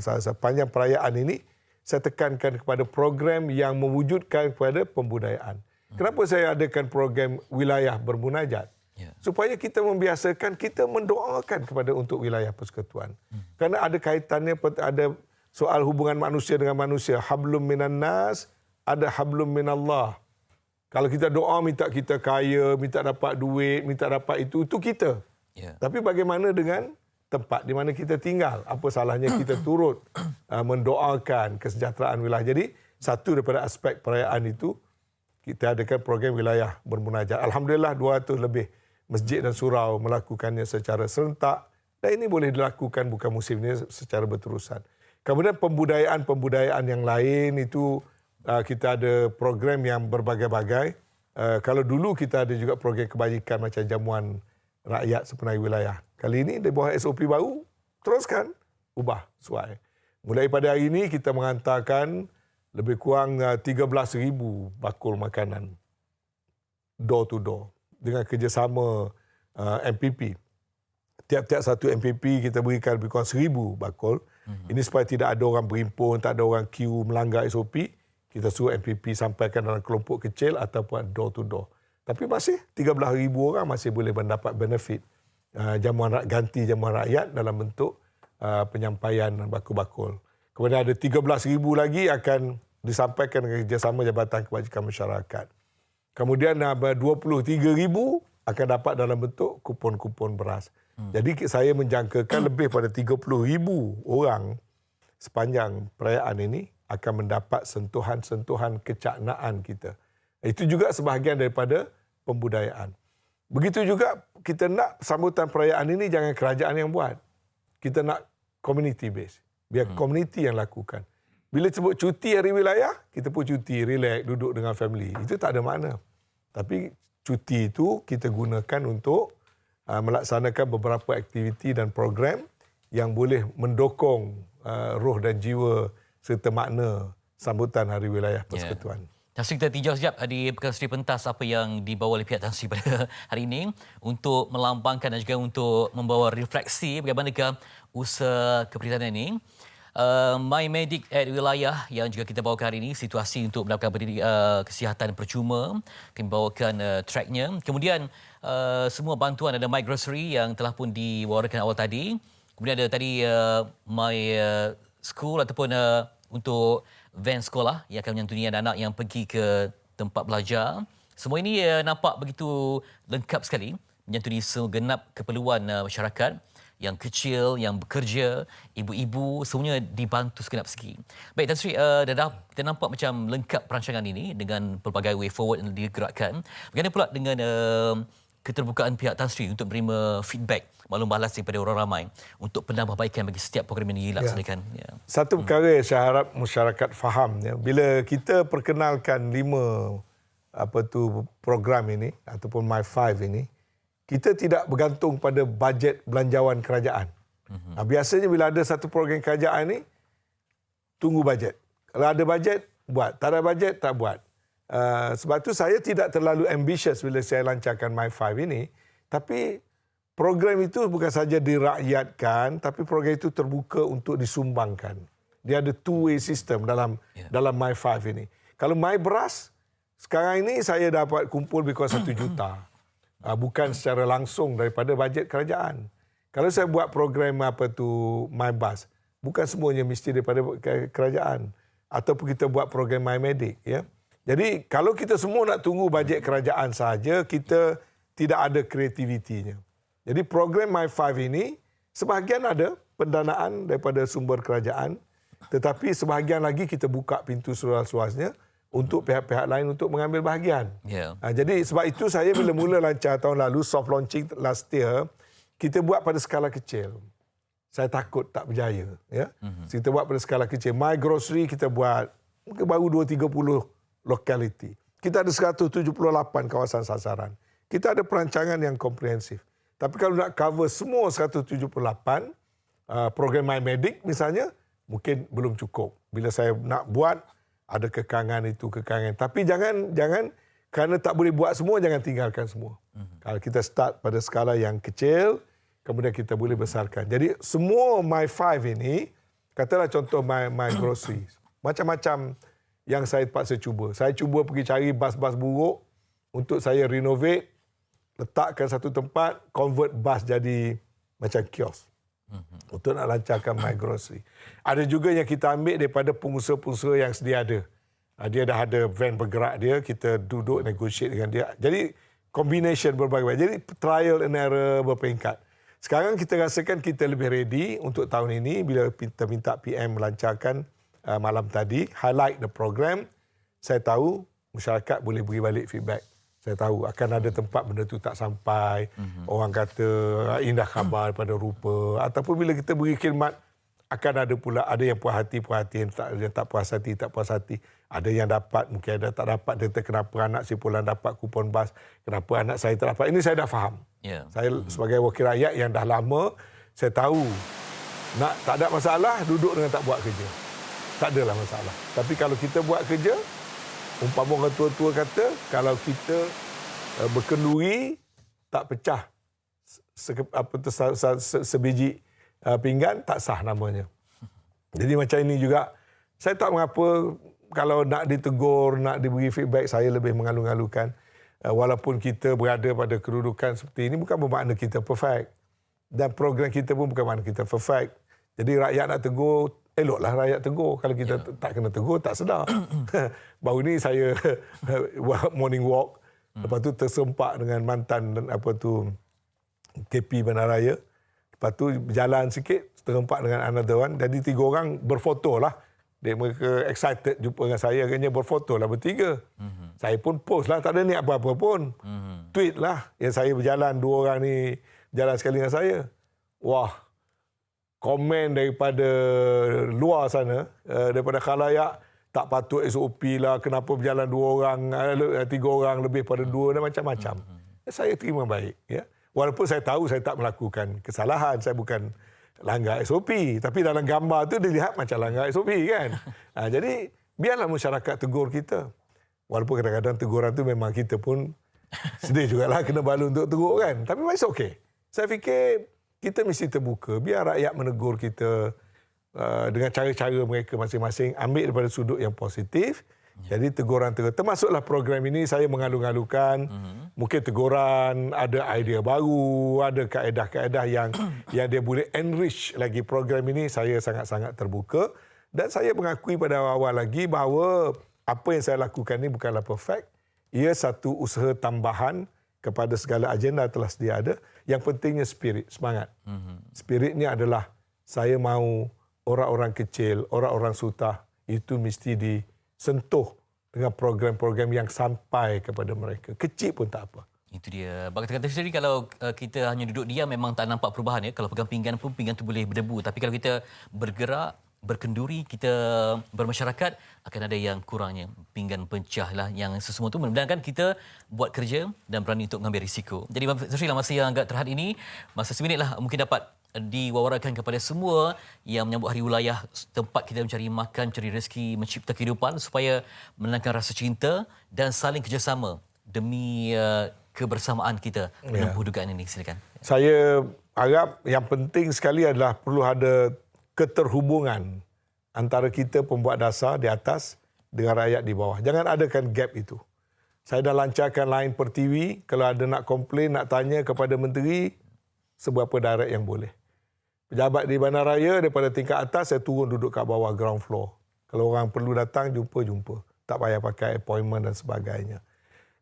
sepanjang perayaan ini saya tekankan kepada program yang mewujudkan kepada pembudayaan. Kenapa saya adakan program wilayah bermunajat? Supaya kita membiasakan kita mendoakan untuk wilayah persekutuan. Kerana ada kaitannya, ada soal hubungan manusia dengan manusia. Hablum minan nas, ada hablum minallah. Kalau kita doa minta kita kaya, minta dapat duit, minta dapat itu kita. Tapi bagaimana dengan tempat di mana kita tinggal? Apa salahnya kita turut mendoakan kesejahteraan wilayah. Jadi satu daripada aspek perayaan itu, kita adakan program wilayah bermunajat. Alhamdulillah 200 lebih masjid dan surau melakukannya secara serentak, dan ini boleh dilakukan bukan musim ini secara berterusan. Kemudian pembudayaan yang lain itu kita ada program yang berbagai-bagai. Kalau dulu kita ada juga program kebajikan macam jamuan rakyat sepenuh wilayah. Kali ini di bawah SOP baru, teruskan ubah suai. Mulai pada hari ini kita menghantarkan lebih kurang 13,000 bakul makanan door to door dengan kerjasama MPP. Tiap-tiap satu MPP kita berikan lebih kurang 1,000 bakul. Ini supaya tidak ada orang berimpun, tak ada orang queue melanggar SOP. Kita suruh MPP sampaikan dalam kelompok kecil ataupun door to door. Tapi masih 13,000 orang masih boleh mendapat benefit ganti jamuan rakyat dalam bentuk penyampaian bakul-bakul. Kemudian ada 13,000 lagi akan disampaikan dengan kerjasama Jabatan Kebajikan Masyarakat. Kemudian 23,000 akan dapat dalam bentuk kupon-kupon beras. Jadi saya menjangkakan lebih pada 30,000 orang sepanjang perayaan ini akan mendapat sentuhan-sentuhan kecaknaan kita. Itu juga sebahagian daripada pembudayaan. Begitu juga kita nak sambutan perayaan ini jangan kerajaan yang buat. Kita nak community base. Biar community yang lakukan. Bila sebut cuti hari wilayah, kita pun cuti, relax, duduk dengan family. Itu tak ada makna. Tapi cuti itu kita gunakan untuk melaksanakan beberapa aktiviti dan program yang boleh mendukung roh dan jiwa serta makna sambutan Hari Wilayah Persekutuan. Tan Sri, kita tinjau sekejap di Perdana Menteri pentas apa yang dibawa oleh pihak Tan Sri pada hari ini untuk melambangkan dan juga untuk membawa refleksi bagaimanakah usaha keprihatinan ini. My Medic at Wilayah yang juga kita bawakan hari ini, situasi untuk mendapatkan kesihatan percuma. Kami bawakan tracknya. Kemudian semua bantuan, ada My Grocery yang telah pun diwarakan awal tadi. Kemudian ada tadi My School ataupun untuk van sekolah yang akan menyantuni anak-anak yang pergi ke tempat belajar. Semua ini nampak begitu lengkap sekali menyantuni segenap keperluan masyarakat yang kecil, yang bekerja, ibu-ibu, semuanya dibantu segenap segi. Baik, Tan Sri, kita nampak macam lengkap perancangan ini dengan pelbagai way forward yang digerakkan. Bagaimana pula dengan keterbukaan pihak Tan Sri untuk menerima feedback, maklum balas daripada orang ramai untuk penambahbaikan bagi setiap program yang dilaksanakan? Satu perkara saya harap masyarakat faham, bila kita perkenalkan 5 program ini ataupun My5 ini, kita tidak bergantung pada bajet belanjawan kerajaan. Biasanya bila ada satu program kerajaan ni, tunggu bajet. Kalau ada bajet, buat. Tak ada bajet, tak buat. Sebab tu saya tidak terlalu ambitious bila saya lancarkan My5 ini. Tapi program itu bukan saja dirakyatkan, tapi program itu terbuka untuk disumbangkan. Dia ada two-way system dalam My5 ini. Kalau My Beras, sekarang ini saya dapat kumpul lebih kurang 1 juta. Bukan secara langsung daripada bajet kerajaan. Kalau saya buat program My Bus, bukan semuanya mesti daripada kerajaan. Ataupun kita buat program My Medic. Ya. Jadi kalau kita semua nak tunggu bajet kerajaan sahaja, kita tidak ada kreativitinya. Jadi program My5 ini, sebahagian ada pendanaan daripada sumber kerajaan, tetapi sebahagian lagi kita buka pintu seluas-luasnya untuk pihak-pihak lain untuk mengambil bahagian. Jadi sebab itu saya bila mula lancar tahun lalu, soft launching last year, kita buat pada skala kecil. Saya takut tak berjaya. Ya? Kita buat pada skala kecil. My Grocery kita buat mungkin baru 230 lokaliti. Kita ada 178 kawasan sasaran. Kita ada perancangan yang komprehensif. Tapi kalau nak cover semua 178, program My Medic misalnya, mungkin belum cukup. Bila saya nak buat, ada kekangan itu, kekangan. Tapi jangan kerana tak boleh buat semua, jangan tinggalkan semua. Kalau kita start pada skala yang kecil, kemudian kita boleh besarkan. Jadi semua My 5 ini, katalah contoh my grocery, macam-macam yang saya terpaksa cuba. Saya cuba pergi cari bas-bas buruk untuk saya renovate, letakkan satu tempat, convert bas jadi macam kios. Untuk nak lancarkan my grocery. Ada juga yang kita ambil daripada pengusaha-pengusaha yang sedia ada. Dia dah ada van bergerak dia, kita duduk negotiate dengan dia. Jadi combination berbagai. Jadi trial and error berperingkat. Sekarang kita rasakan kita lebih ready untuk tahun ini bila kita minta PM melancarkan malam tadi, highlight the program. Saya tahu masyarakat boleh beri balik feedback. Saya tahu akan ada tempat benda tu tak sampai. Orang kata indah khabar pada rupa. Ataupun bila kita beri khidmat, akan ada pula ada yang puas hati, yang tak puas hati, tak puas hati. Ada yang dapat, mungkin ada tak dapat. Dia kata kenapa anak si Pulan dapat kupon bas, kenapa anak saya tak dapat. Ini saya dah faham. Saya sebagai wakil rakyat yang dah lama, saya tahu tak ada masalah duduk dengan tak buat kerja. Tak adalah masalah. Tapi kalau kita buat kerja, umpama orang tua-tua kata, kalau kita berkenduri, tak pecah sebiji pinggan, tak sah namanya. Jadi macam ini juga, saya tak mengapa kalau nak ditegur, nak diberi feedback, saya lebih mengalu-alukan. Walaupun kita berada pada kedudukan seperti ini, bukan bermakna kita perfect. Dan program kita pun bukan makna kita perfect. Jadi rakyat nak tegur, eloklah rakyat tegur. Kalau kita tak kena tegur, tak sedar. Baru ni saya morning walk, lepas tu tersempak dengan mantan KP Bandaraya. Lepas tu berjalan sikit, terempak dengan another one. Jadi 3 orang berfoto lah. Mereka excited jumpa dengan saya. Akhirnya berfoto lah bertiga. Saya pun post lah. Tak ada niat apa-apa pun. Tweet lah. Yang saya berjalan, 2 orang ni jalan sekali dengan saya. Wah. Komen daripada luar sana. Daripada khalayak. Tak patut SOP lah. Kenapa berjalan 2 orang, 3 orang lebih pada 2 dan macam-macam. Saya terima baik. Ya. Walaupun saya tahu saya tak melakukan kesalahan. Saya bukan langgar SOP. Tapi dalam gambar tu dilihat macam langgar SOP kan. Jadi biarlah masyarakat tegur kita. Walaupun kadang-kadang teguran tu memang kita pun sedih jugalah kena balu untuk tegur kan. Tapi it's okay. Saya fikir kita mesti terbuka. Biar rakyat menegur kita dengan cara-cara mereka masing-masing. Ambil daripada sudut yang positif. Jadi teguran-teguran. Termasuklah program ini saya mengalu-alukan. Mungkin teguran, ada idea baru, ada kaedah-kaedah yang dia boleh enrich lagi program ini. Saya sangat-sangat terbuka. Dan saya mengakui pada awal lagi bahawa apa yang saya lakukan ini bukanlah perfect. Ia satu usaha tambahan kepada segala agenda telah sedia ada. Yang pentingnya spirit, semangat. Spiritnya adalah saya mahu orang-orang kecil, orang-orang sutah itu mesti disentuh dengan program-program yang sampai kepada mereka. Kecil pun tak apa. Itu dia. Bagi kata sendiri, kalau kita hanya duduk diam memang tak nampak perubahan. Ya. Kalau pegang pinggan pun, pinggan tu boleh berdebu. Tapi kalau kita bergerak, berkenduri, kita bermasyarakat, akan ada yang kurangnya. Pinggan pencah lah yang sesemua tu. Mudah-mudahan kita buat kerja dan berani untuk mengambil risiko. Jadi Sri, masa yang agak terhad ini, masa seminit lah mungkin dapat diwawarakan kepada semua yang menyambut hari wilayah, tempat kita mencari makan, mencari rezeki, mencipta kehidupan supaya menanamkan rasa cinta dan saling kerjasama demi kebersamaan kita menempuh dugaan ini. Silakan. Saya harap yang penting sekali adalah perlu ada keterhubungan antara kita pembuat dasar di atas dengan rakyat di bawah. Jangan adakan gap itu. Saya dah lancarkan line per TV. Kalau ada nak komplain, nak tanya kepada menteri, seberapa direct yang boleh. Pejabat di Bandaraya daripada tingkat atas, saya turun duduk kat bawah ground floor. Kalau orang perlu datang, jumpa. Tak payah pakai appointment dan sebagainya.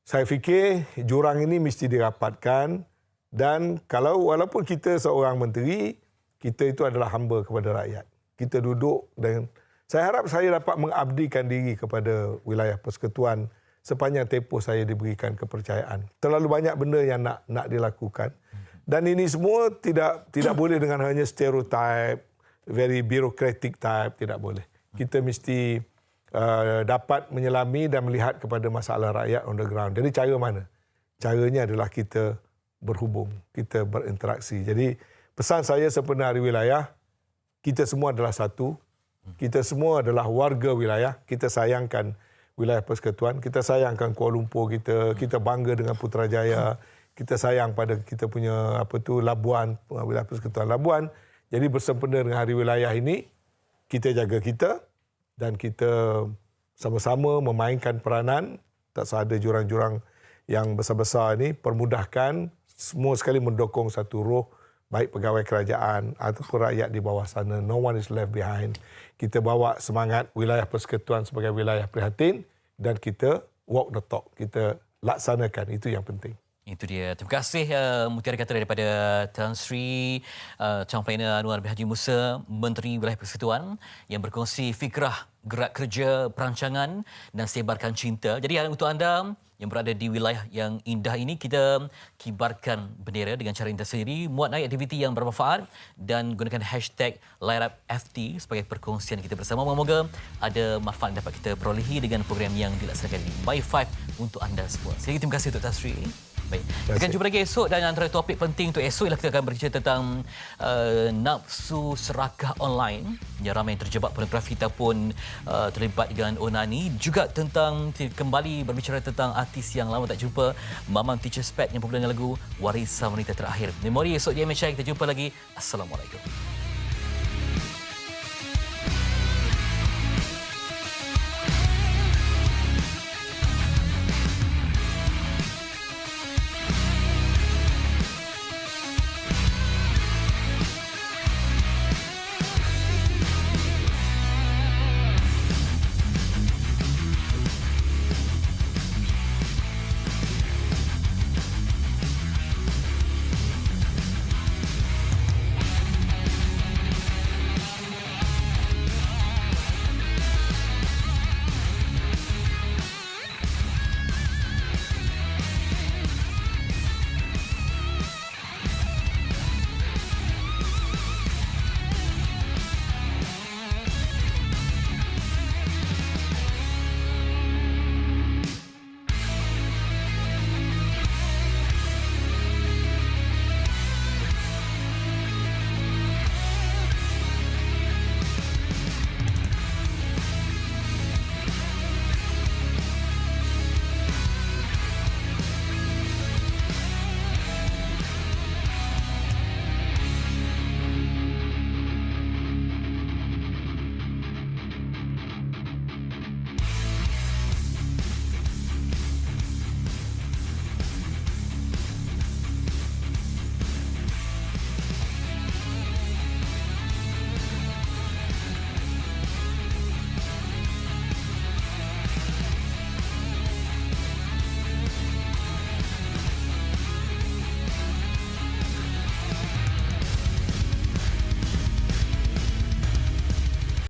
Saya fikir jurang ini mesti dirapatkan dan walaupun kita seorang menteri, kita itu adalah hamba kepada rakyat. Kita duduk dan saya harap saya dapat mengabdikan diri kepada wilayah persekutuan sepanjang tempoh saya diberikan kepercayaan. Terlalu banyak benda yang nak dilakukan. Dan ini semua tidak boleh dengan hanya stereotype, very bureaucratic type, tidak boleh. Kita mesti dapat menyelami dan melihat kepada masalah rakyat on the ground. Jadi cara mana? Caranya adalah kita berhubung, kita berinteraksi. Jadi pesan saya sempena hari wilayah, kita semua adalah satu. Kita semua adalah warga wilayah. Kita sayangkan wilayah persekutuan. Kita sayangkan Kuala Lumpur kita, kita bangga dengan Putrajaya, kita sayang pada kita punya Labuan, wilayah persekutuan Labuan. Jadi bersempena dengan Hari Wilayah ini, kita jaga kita dan kita sama-sama memainkan peranan. Tak ada jurang-jurang yang besar-besar ini, permudahkan semua sekali mendukung satu roh baik pegawai kerajaan ataupun rakyat di bawah sana. No one is left behind. Kita bawa semangat wilayah persekutuan sebagai wilayah prihatin dan kita walk the talk. Kita laksanakan. Itu yang penting. Itu dia. Terima kasih mutiara kata daripada Tan Sri Chang Pelaina Anwar bin Haji Musa, Menteri Wilayah Persekutuan, yang berkongsi fikrah gerak kerja perancangan dan sebarkan cinta. Jadi untuk anda yang berada di wilayah yang indah ini, kita kibarkan bendera dengan cara kita sendiri, muat naik aktiviti yang bermanfaat dan gunakan hashtag #LightUpFT sebagai perkongsian kita bersama. Semoga ada manfaat dapat kita perolehi dengan program yang dilaksanakan di By5 untuk anda semua. Sekali terima kasih untuk Tan Sri. Baik. Kita akan jumpa lagi esok dan antara topik penting untuk esok ialah kita akan bercerita tentang nafsu serakah online yang ramai terjebak pornografi ataupun terlibat dengan onani. Juga tentang kembali berbicara tentang artis yang lama tak jumpa, Mamam Teacher's Pet yang popular dengan lagu Warisan Wanita Terakhir. Memori esok di MHI, kita jumpa lagi. Assalamualaikum.